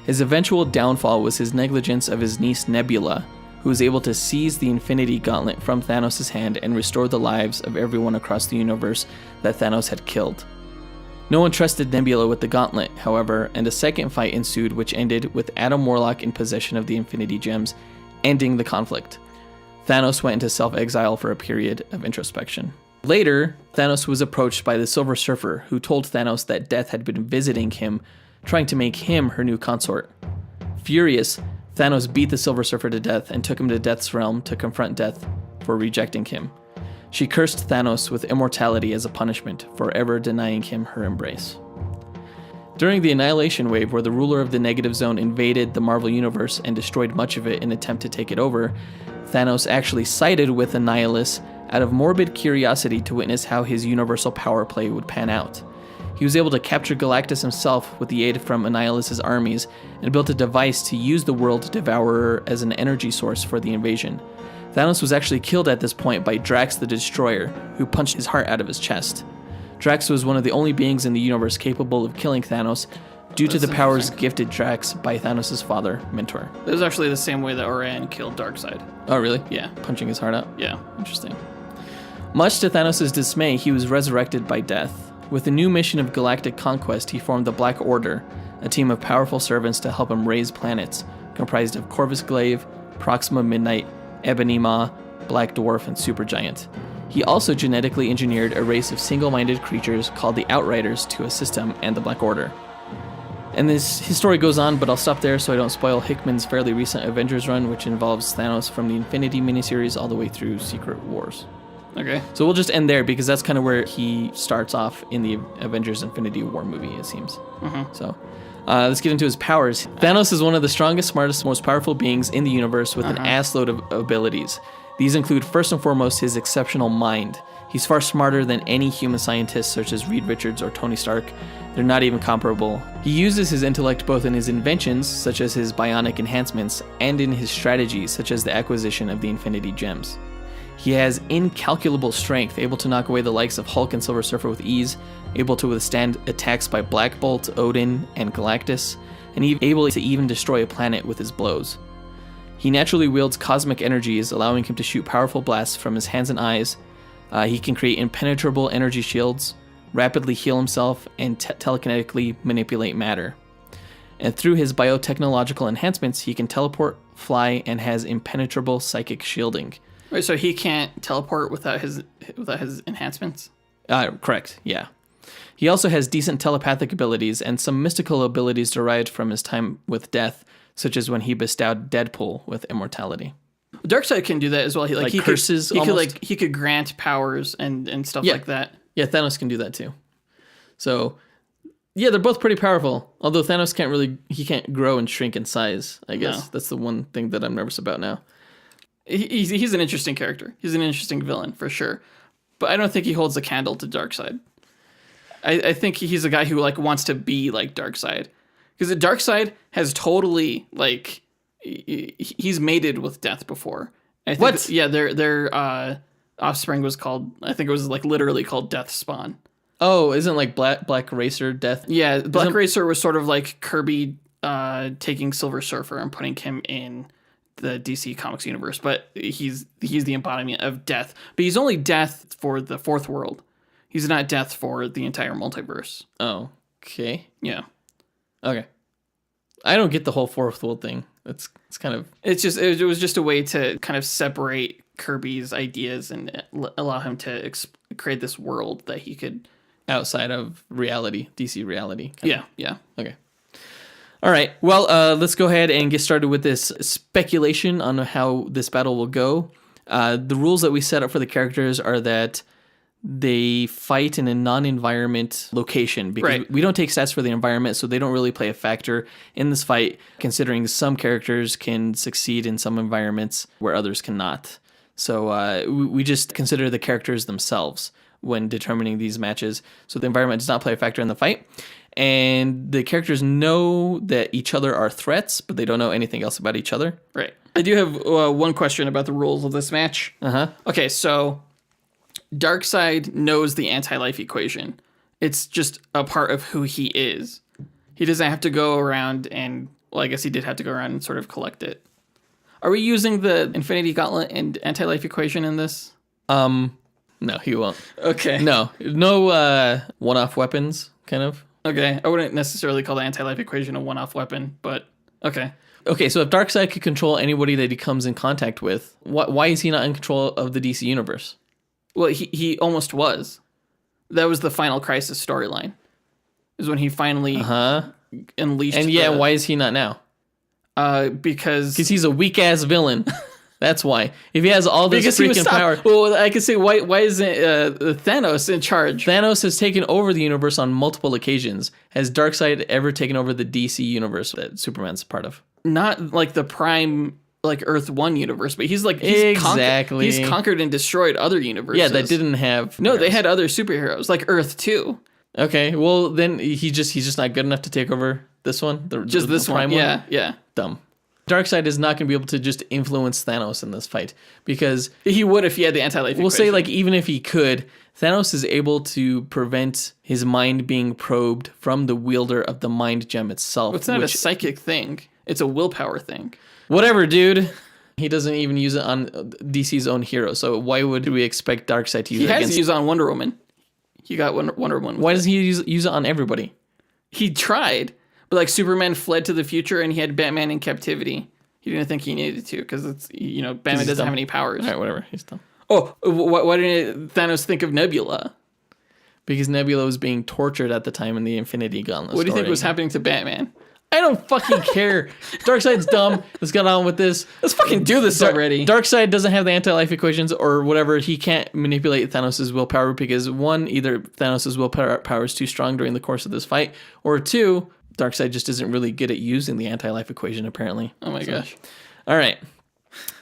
His eventual downfall was his negligence of his niece Nebula, who was able to seize the Infinity Gauntlet from Thanos' hand and restore the lives of everyone across the universe that Thanos had killed. No one trusted Nebula with the Gauntlet, however, and a second fight ensued which ended with Adam Warlock in possession of the Infinity Gems, ending the conflict. Thanos went into self-exile for a period of introspection. Later, Thanos was approached by the Silver Surfer, who told Thanos that Death had been visiting him, trying to make him her new consort. Furious, Thanos beat the Silver Surfer to death and took him to Death's realm to confront Death for rejecting him. She cursed Thanos with immortality as a punishment for ever denying him her embrace. During the Annihilation Wave, where the ruler of the Negative Zone invaded the Marvel Universe and destroyed much of it in an attempt to take it over, Thanos actually sided with Annihilus out of morbid curiosity to witness how his universal power play would pan out. He was able to capture Galactus himself with the aid from Annihilus's armies and built a device to use the World Devourer as an energy source for the invasion. Thanos was actually killed at this point by Drax the Destroyer, who punched his heart out of his chest. Drax was one of the only beings in the universe capable of killing Thanos due to the powers gifted Drax by Thanos' father, Mentor. It was actually the same way that Orion killed Darkseid. Oh, really? Yeah. Punching his heart out? Yeah. Interesting. Much to Thanos' dismay, he was resurrected by Death. With a new mission of galactic conquest, he formed the Black Order, a team of powerful servants to help him raise planets, comprised of Corvus Glaive, Proxima Midnight, Ebony Maw, Black Dwarf, and Supergiant. He also genetically engineered a race of single-minded creatures called the Outriders to assist him and the Black Order. And his story goes on, but I'll stop there so I don't spoil Hickman's fairly recent Avengers run, which involves Thanos from the Infinity miniseries all the way through Secret Wars. Okay. So we'll just end there because that's kind of where he starts off in the Avengers Infinity War movie, it seems. Mm-hmm. So let's get into his powers. Thanos is one of the strongest, smartest, most powerful beings in the universe with an assload of abilities. These include, first and foremost, his exceptional mind. He's far smarter than any human scientist such as Reed Richards or Tony Stark. They're not even comparable. He uses his intellect both in his inventions, such as his bionic enhancements, and in his strategies, such as the acquisition of the Infinity Gems. He has incalculable strength, able to knock away the likes of Hulk and Silver Surfer with ease, able to withstand attacks by Black Bolt, Odin, and Galactus, and able to even destroy a planet with his blows. He naturally wields cosmic energies, allowing him to shoot powerful blasts from his hands and eyes. He can create impenetrable energy shields, rapidly heal himself, and telekinetically manipulate matter. And through his biotechnological enhancements, he can teleport, fly, and has impenetrable psychic shielding. Wait, so he can't teleport without his enhancements? Correct, yeah. He also has decent telepathic abilities and some mystical abilities derived from his time with death, such as when he bestowed Deadpool with immortality. Darkseid can do that as well. He curses almost? He could grant powers and stuff like that. Yeah, Thanos can do that too. So, yeah, they're both pretty powerful. Although Thanos can't grow and shrink in size, I guess. No. That's the one thing that I'm nervous about now. He's an interesting character. He's an interesting villain, for sure. But I don't think he holds a candle to Darkseid. I think he's a guy who wants to be like Darkseid. Because Darkseid has totally, he's mated with death before. I think, what? Yeah, their offspring was called, I think it was literally called Death Spawn. Oh, isn't Black Racer Death? Yeah, Black Racer was sort of like Kirby taking Silver Surfer and putting him in the DC Comics universe, but he's the embodiment of death. But he's only death for the fourth world. He's not death for the entire multiverse. Oh, okay. Yeah. Okay. I don't get the whole fourth world thing. It's kind of... It was just a way to kind of separate Kirby's ideas and allow him to create this world that he could... Outside of reality, DC reality. Yeah. Okay. All right. Well, let's go ahead and get started with this speculation on how this battle will go. The rules that we set up for the characters are that they fight in a non-environment location because we don't take stats for the environment, so they don't really play a factor in this fight, considering some characters can succeed in some environments where others cannot. So we just consider the characters themselves when determining these matches. So the environment does not play a factor in the fight. And the characters know that each other are threats, but they don't know anything else about each other. Right. I do have one question about the rules of this match. Uh-huh. Okay, so Darkseid knows the anti-life equation. It's just a part of who he is. He doesn't have to go around and... Well, I guess he did have to go around and sort of collect it. Are we using the Infinity Gauntlet and anti-life equation in this? No, he won't. Okay. No one-off weapons, kind of. Okay, I wouldn't necessarily call the anti-life equation a one-off weapon, but okay. Okay, so if Darkseid could control anybody that he comes in contact with, why is he not in control of the DC universe? Well, he almost was. That was the Final Crisis storyline. Is when he finally unleashed. And why is he not now? Because he's a weak-ass villain. That's why. If he has all this freaking power... Well, I could say, why isn't Thanos in charge? Thanos has taken over the universe on multiple occasions. Has Darkseid ever taken over the DC universe that Superman's part of? Not like the prime, Earth 1 universe, but he's exactly. He's conquered and destroyed other universes. Yeah, that didn't have... No, they had other superheroes, like Earth 2. Okay, well, then he's just not good enough to take over this one? This one? Yeah. Dumb. Darkseid is not going to be able to just influence Thanos in this fight because... He would if he had the anti-life equation. We'll say, even if he could, Thanos is able to prevent his mind being probed from the wielder of the mind gem itself. It's not a psychic thing. It's a willpower thing. Whatever, dude. He doesn't even use it on DC's own hero, so why would we expect Darkseid to use it against... He has used it on Wonder Woman. He got Wonder Woman. Why doesn't he use it on everybody? He tried. But Superman fled to the future and he had Batman in captivity. He didn't think he needed to because it's Batman doesn't have any powers. All right, whatever. He's dumb. Oh, why didn't Thanos think of Nebula? Because Nebula was being tortured at the time in the Infinity Gauntlet. What do you think was happening to Batman? I don't fucking care. Darkseid's dumb. Let's get on with this. Let's fucking do this already. Darkseid doesn't have the anti-life equations or whatever. He can't manipulate Thanos' willpower because one, either Thanos' willpower is too strong during the course of this fight, or two, Darkseid just isn't really good at using the anti-life equation, apparently. Oh my gosh. All right.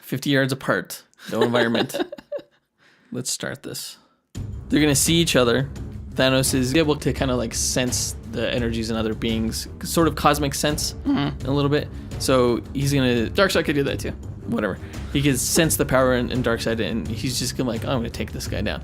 50 yards apart. No environment. Let's start this. They're going to see each other. Thanos is able to kind of sense the energies in other beings. Sort of cosmic sense a little bit. So he's going to... Darkseid could do that too. whatever. He can sense the power in Darkseid, and he's just gonna I'm gonna take this guy down.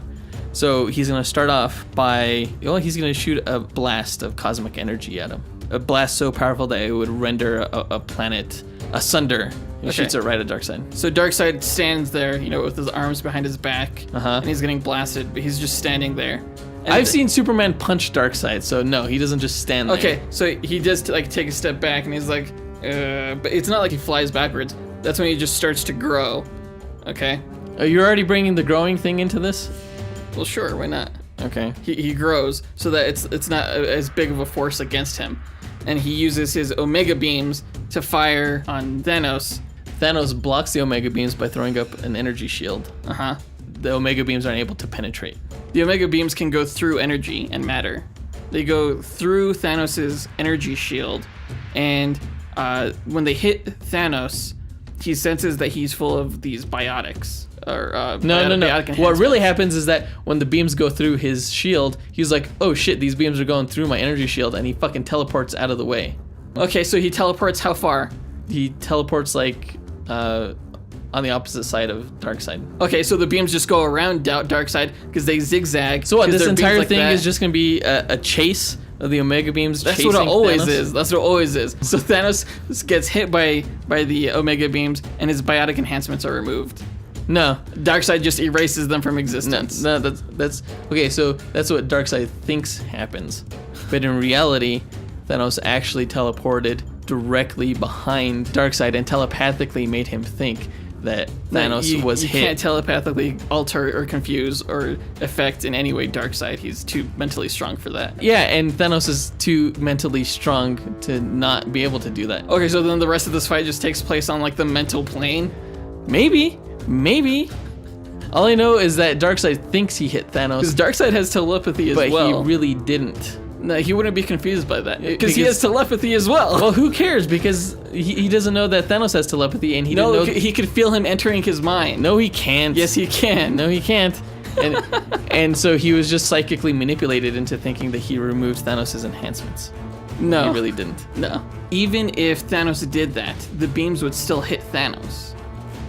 So he's gonna start off by he's gonna shoot a blast of cosmic energy at him. A blast so powerful that it would render a planet asunder. He shoots it right at Darkseid. So Darkseid stands there, with his arms behind his back, and he's getting blasted, but he's just standing there. And I've seen Superman punch Darkseid, so no, he doesn't just stand there. Okay, so he does take a step back, and he's like, but it's not like he flies backwards. That's when he just starts to grow. Okay. Oh, you're already bringing the growing thing into this? Well, sure, why not? Okay. He grows so that it's not as big of a force against him, and he uses his Omega beams to fire on Thanos. Thanos blocks the Omega beams by throwing up an energy shield. The Omega beams aren't able to penetrate. The Omega beams can go through energy and matter. They go through Thanos' energy shield, and when they hit Thanos, he senses that he's full of these biotics. No. What really happens is that when the beams go through his shield, he's like, oh shit, these beams are going through my energy shield, and he fucking teleports out of the way. Okay, so he teleports how far? He teleports on the opposite side of Darkseid. Okay, so the beams just go around Darkseid because they zigzag. So what, this entire thing is just going to be a chase of the Omega beams chasing Thanos? That's what it always is. So Thanos gets hit by the Omega beams, and his biotic enhancements are removed. No. Darkseid just erases them from existence. No, that's... Okay, so that's what Darkseid thinks happens. But in reality, Thanos actually teleported directly behind Darkseid and telepathically made him think that Thanos was hit. You can't telepathically alter or confuse or affect in any way Darkseid. He's too mentally strong for that. Yeah, and Thanos is too mentally strong to not be able to do that. Okay, so then the rest of this fight just takes place on the mental plane? Maybe. All I know is that Darkseid thinks he hit Thanos. Because Darkseid has telepathy as well. But he really didn't. No, he wouldn't be confused by that. Because he has telepathy as well. Well, who cares? Because he doesn't know that Thanos has telepathy, and he could feel him entering his mind. No, he can't. Yes, he can. No, he can't. And so he was just psychically manipulated into thinking that he removed Thanos' enhancements. No. He really didn't. No. Even if Thanos did that, the beams would still hit Thanos.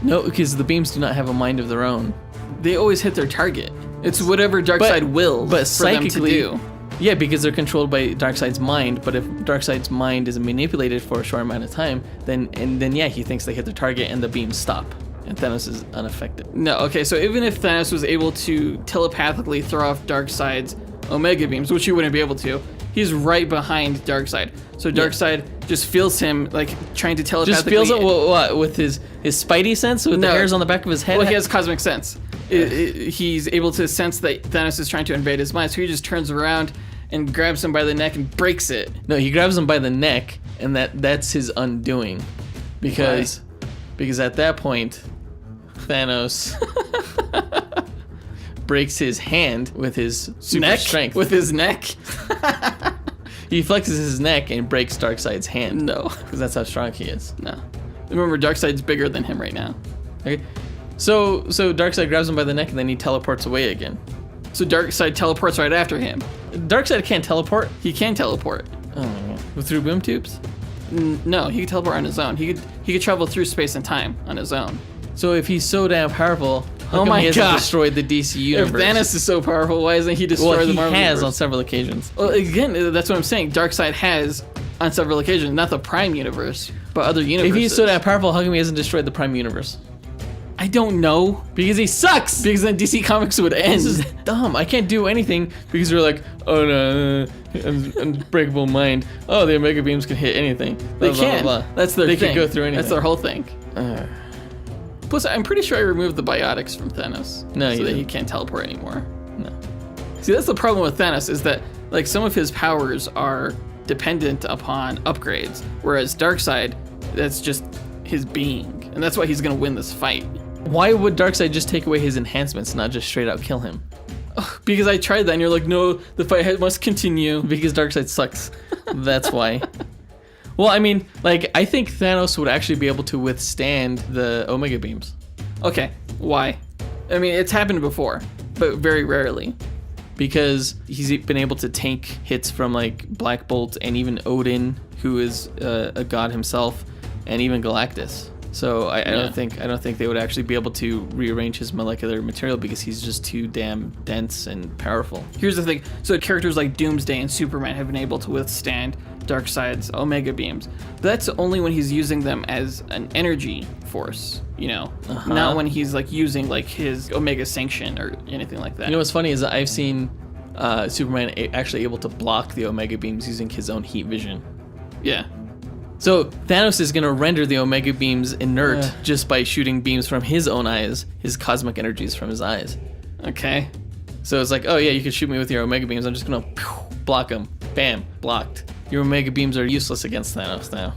No, because the beams do not have a mind of their own. They always hit their target. It's whatever Darkseid wills for them to do. Yeah, because they're controlled by Darkseid's mind, but if Darkseid's mind is manipulated for a short amount of time, then he thinks they hit their target and the beams stop, and Thanos is unaffected. No, okay, so even if Thanos was able to telepathically throw off Darkseid's Omega beams, which he wouldn't be able to, he's right behind Darkseid. So Darkseid just feels him, trying to telepathically... Just feels it, what, with his spidey sense, with the hairs on the back of his head? Well, he has cosmic sense. He's able to sense that Thanos is trying to invade his mind, so he just turns around and grabs him by the neck and breaks it. No, he grabs him by the neck, and that's his undoing. Because at that point, Thanos breaks his hand with his super strength. With his neck? He flexes his neck and breaks Darkseid's hand. No. Because that's how strong he is. No. Remember, Darkseid's bigger than him right now. Okay. So Darkseid grabs him by the neck, and then he teleports away again. So Darkseid teleports right after him. Darkseid can't teleport. He can teleport. Oh my god. Through boom tubes? No, he can teleport on his own. He could travel through space and time on his own. So if he's so damn powerful, how come he hasn't destroyed the DC universe? If Thanos is so powerful, why isn't he destroyed the Marvel universe? He has on several occasions. Well, again, that's what I'm saying. Darkseid has on several occasions, not the Prime universe, but other universes. If he's so damn powerful, how come he hasn't destroyed the Prime universe? I don't know. Because he sucks! Because then DC Comics would end. This is dumb. I can't do anything because they're like, oh no, unbreakable mind. Oh, the Omega beams can hit anything. They can. That's their thing. They can go through anything. That's their whole thing. Plus, I'm pretty sure I removed the biotics from Thanos. No, so that he can't teleport anymore. No. See, that's the problem with Thanos, is that some of his powers are dependent upon upgrades, whereas Darkseid, that's just his being, and that's why he's gonna win this fight. Why would Darkseid just take away his enhancements, not just straight out kill him? Because I tried that, and you're like, no, the fight must continue. Because Darkseid sucks. That's why. Well, I mean, I think Thanos would actually be able to withstand the Omega beams. Okay, why? I mean, it's happened before, but very rarely. Because he's been able to tank hits from Black Bolt and even Odin, who is a god himself, and even Galactus. So I don't think they would actually be able to rearrange his molecular material because he's just too damn dense and powerful. Here's the thing. So characters like Doomsday and Superman have been able to withstand Darkseid's Omega beams. But that's only when he's using them as an energy force, not when he's like using like his Omega sanction or anything like that. You know what's funny is that I've seen Superman actually able to block the Omega beams using his own heat vision. Yeah. So Thanos is going to render the Omega beams inert just by shooting beams from his own eyes, his cosmic energies from his eyes. Okay. So it's like, oh yeah, you can shoot me with your Omega beams. I'm just going to block them. Bam, blocked. Your Omega beams are useless against Thanos now.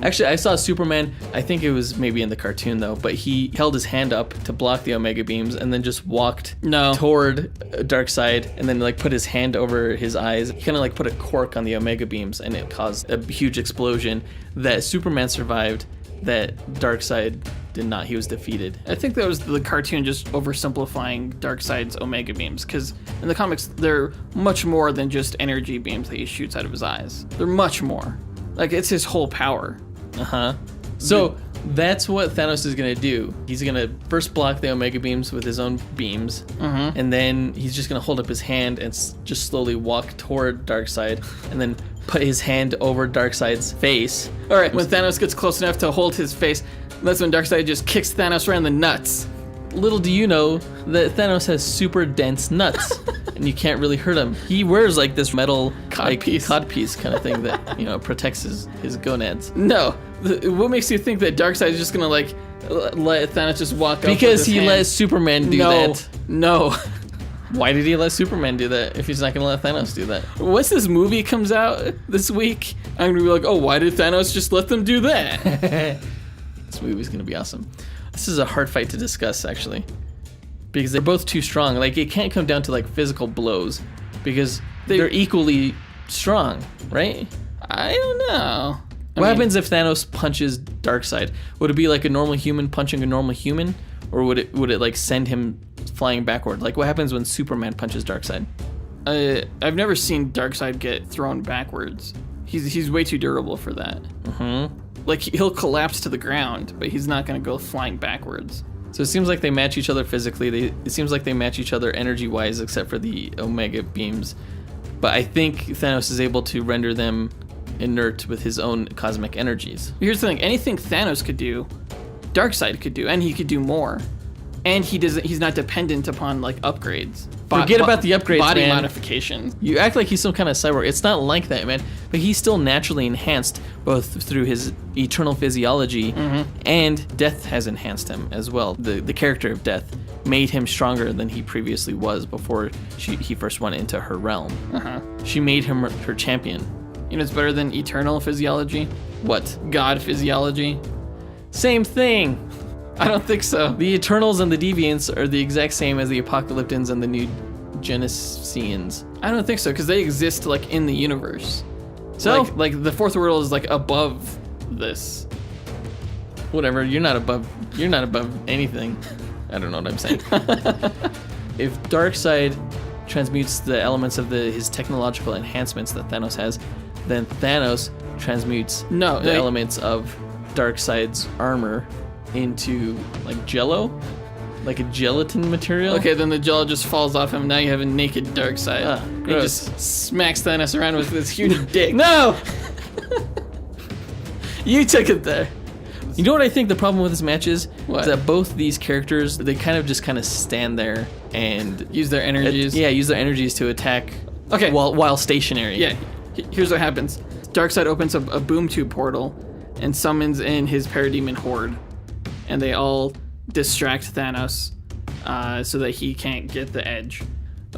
Actually, I saw Superman, I think it was maybe in the cartoon though, but he held his hand up to block the Omega beams and then just walked toward Darkseid and then like put his hand over his eyes. He kind of like put a cork on the Omega beams and it caused a huge explosion that Superman survived, that Darkseid did not. He was defeated. I think that was the cartoon just oversimplifying Darkseid's Omega beams, because in the comics they're much more than just energy beams that he shoots out of his eyes. They're much more. Like, it's his whole power. So that's what Thanos is going to do. He's going to first block the Omega beams with his own beams, and then he's just going to hold up his hand and just slowly walk toward Darkseid, and then put his hand over Darkseid's face. All right, when Thanos gets close enough to hold his face, that's when Darkseid just kicks Thanos around the nuts. Little do you know that Thanos has super dense nuts, and you can't really hurt him. He wears like this metal codpiece kind of thing that protects his gonads. No, what makes you think that Darkseid is just gonna like let Thanos just walk up? Because he let Superman do that. No. Why did he let Superman do that if he's not gonna let Thanos do that? Once this movie comes out this week, I'm gonna be like, oh, why did Thanos just let them do that? This movie's gonna be awesome. This is a hard fight to discuss, actually, because they're both too strong. Like, it can't come down to like physical blows, because they're equally strong, right? I don't know. What happens if Thanos punches Darkseid? Would it be like a normal human punching a normal human, or would it like send him flying backward? Like, what happens when Superman punches Darkseid? I've never seen Darkseid get thrown backwards. He's way too durable for that. Like, he'll collapse to the ground, but he's not going to go flying backwards. So it seems like they match each other physically. It seems like they match each other energy-wise, except for the Omega beams. But I think Thanos is able to render them inert with his own cosmic energies. Here's the thing. Anything Thanos could do, Darkseid could do, and he could do more. And he's not dependent upon, like, upgrades. Forget about the upgrades, body man. modifications. You act like he's some kind of cyborg. It's not like that, man. But he's still naturally enhanced, both through his eternal physiology, and Death has enhanced him as well. The character of Death made him stronger than he previously was before he first went into her realm. She made him her champion. You know, it's better than eternal physiology. What? God physiology. Same thing. I don't think so. The Eternals and the Deviants are the exact same as the Apocalyptans and the New Genesians. I don't think so, because they exist like in the universe. So like the fourth world is like above this. Whatever. You're not above anything. I don't know what I'm saying. If Darkseid transmutes the elements of his technological enhancements that Thanos has, then Thanos transmutes the elements of Darkseid's armor into like jello, like a gelatin material. Okay, then the jello just falls off him. Now you have a naked Darkseid. He just smacks Thanos around with this huge dick. No! You took it there. You know what I think the problem with this match is? What? Is that both these characters, they kind of stand there and use their energies. Use their energies to attack. Okay. While stationary. Yeah. Here's what happens. Darkseid opens up a boom tube portal and summons in his parademon horde. And they all distract Thanos so that he can't get the edge.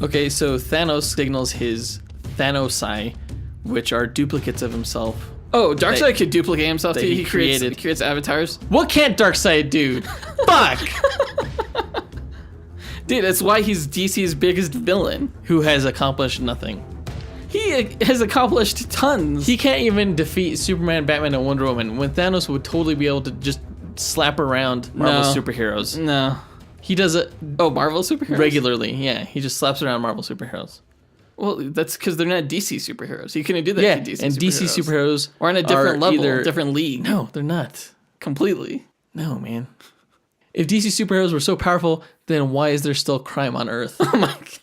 Okay, so Thanos signals his Thanosai, which are duplicates of himself. Oh, Darkseid could duplicate himself too. He created. creates avatars. What can't Darkseid do? Fuck! Dude, that's why he's DC's biggest villain. Who has accomplished nothing. He has accomplished tons. He can't even defeat Superman, Batman, and Wonder Woman, when Thanos would totally be able to just slap around Marvel superheroes. No. He does it. Oh, Marvel superheroes? Regularly, yeah. He just slaps around Marvel superheroes. Well, that's because they're not DC superheroes. He couldn't do that to DC superheroes. DC superheroes are on a different level, different league. No, they're not. completely. No, man. If DC superheroes were so powerful, then why is there still crime on Earth? Oh my god.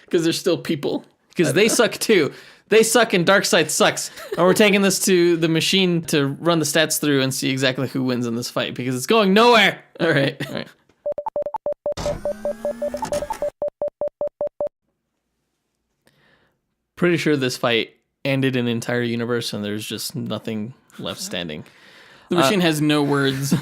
Because they're still people. Because they suck too. They suck and Darkseid sucks. And we're taking this to the machine to run the stats through and see exactly who wins in this fight because it's going nowhere. All right. Pretty sure this fight ended an entire universe and there's just nothing left standing. The machine has no words.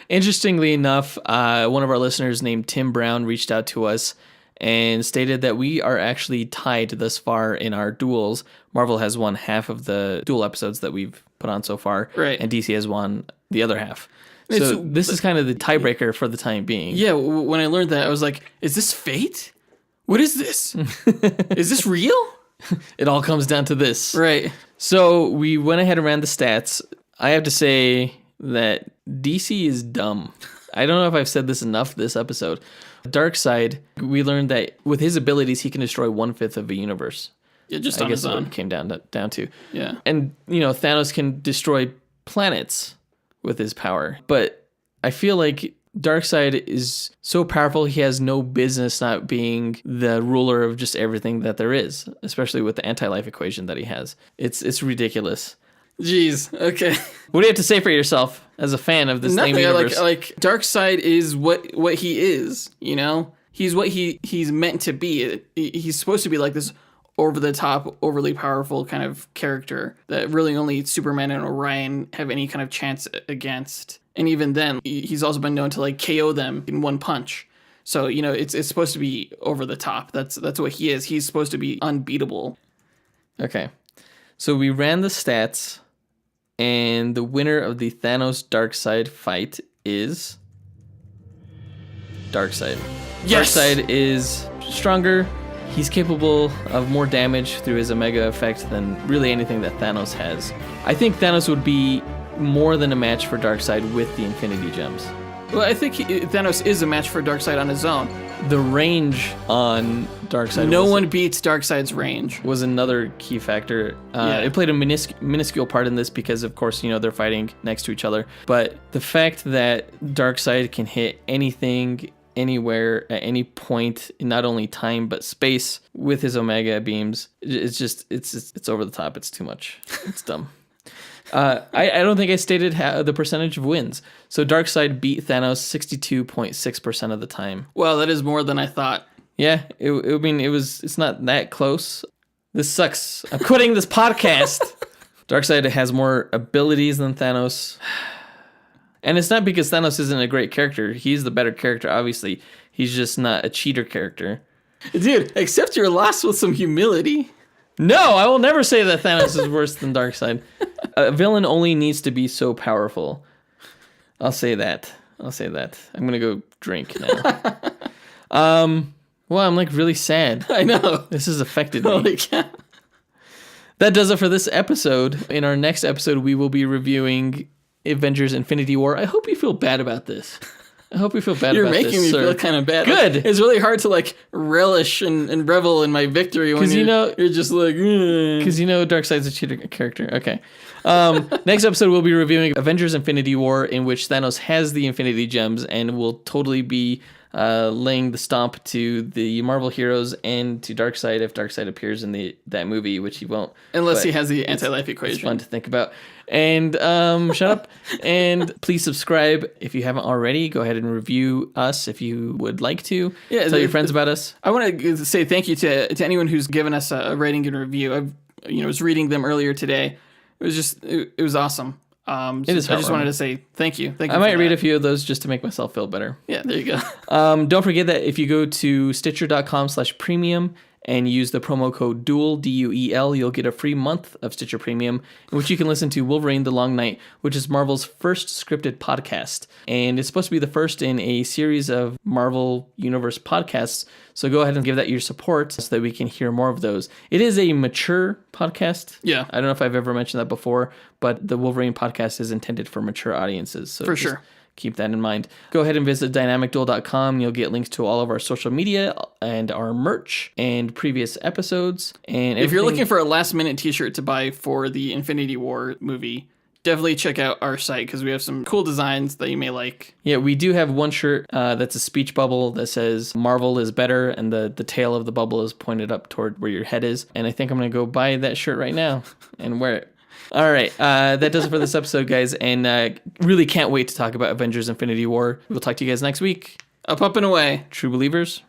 Interestingly enough, one of our listeners named Tim Brown reached out to us and stated that we are actually tied thus far in our duels. Marvel has won half of the duel episodes that we've put on so far, right? And DC has won the other half. So this is kind of the tiebreaker for the time being. Yeah, when I learned that, I was like, is this fate? What is this? Is this real? It all comes down to this. Right. So we went ahead and ran the stats. I have to say that DC is dumb. I don't know if I've said this enough this episode. Darkseid, we learned that with his abilities, he can destroy 1/5 of a universe. Yeah, just I on guess his own. it came down to. Yeah. And, Thanos can destroy planets with his power. But I feel like Darkseid is so powerful, he has no business not being the ruler of just everything that there is, especially with the anti-life equation that he has. It's ridiculous. Jeez. Okay. What do you have to say for yourself as a fan of this lame universe? Like Darkseid is what he is, He's what he's meant to be. He's supposed to be like this over the top, overly powerful kind of character that really only Superman and Orion have any kind of chance against. And even then, he's also been known to like KO them in one punch. So, it's supposed to be over the top. That's what he is. He's supposed to be unbeatable. Okay. So we ran the stats, and the winner of the Thanos Darkseid fight is Darkseid. Yes! Darkseid is stronger. He's capable of more damage through his Omega effect than really anything that Thanos has. I think Thanos would be more than a match for Darkseid with the Infinity Gems. Well, I think Thanos is a match for Darkseid on his own. The range on Darkseid. No one beats Darkseid's range. Was another key factor. It played a minuscule part in this because, of course, they're fighting next to each other. But the fact that Darkseid can hit anything, anywhere, at any point, in not only time but space with his Omega beams, it's over the top. It's too much. It's dumb. I don't think I stated the percentage of wins. So Darkseid beat Thanos 62.6% of the time. Well, that is more than I thought. Yeah, it's not that close. This sucks. I'm quitting this podcast. Darkseid has more abilities than Thanos. And it's not because Thanos isn't a great character. He's the better character, obviously. He's just not a cheater character. Dude, accept your loss with some humility. No, I will never say that Thanos is worse than Darkseid. A villain only needs to be so powerful. I'll say that. I'm gonna go drink now. Well, I'm like really sad. I know. This has affected me. Holy cow. That does it for this episode. In our next episode, we will be reviewing Avengers Infinity War. I hope you feel bad about this. You're about this, You're making me feel kind of bad. Good. Like, it's really hard to relish and revel in my victory when you're just like... Because Darkseid's a cheater character. Okay. Next episode, we'll be reviewing Avengers Infinity War, in which Thanos has the Infinity Gems and will totally be laying the stomp to the Marvel heroes and to Darkseid if Darkseid appears in that movie, which he won't. Unless he has the anti-life equation. It's fun to think about. And shut up. And please subscribe if you haven't already. Go ahead and review us if you would like to. Yeah, tell your friends about us. I want to say thank you to anyone who's given us a rating and review. I was reading them earlier today. It was awesome. I just wanted to say thank you. I might read a few of those just to make myself feel better. Yeah, there you go. Don't forget that if you go to Stitcher.com/premium and use the promo code DUEL, DUEL, you'll get a free month of Stitcher Premium, in which you can listen to Wolverine: The Long Night, which is Marvel's first scripted podcast. And it's supposed to be the first in a series of Marvel Universe podcasts. So go ahead and give that your support so that we can hear more of those. It is a mature podcast. Yeah. I don't know if I've ever mentioned that before, but the Wolverine podcast is intended for mature audiences. So for sure. Keep that in mind. Go ahead and visit dynamicduel.com. You'll get links to all of our social media and our merch and previous episodes. And if you're looking for a last-minute t-shirt to buy for the Infinity War movie, definitely check out our site because we have some cool designs that you may like. Yeah, we do have one shirt that's a speech bubble that says Marvel is better, and the tail of the bubble is pointed up toward where your head is. And I think I'm going to go buy that shirt right now and wear it. All right, that does it for this episode, guys, and really can't wait to talk about Avengers Infinity War. We'll talk to you guys next week. Up and away. True believers.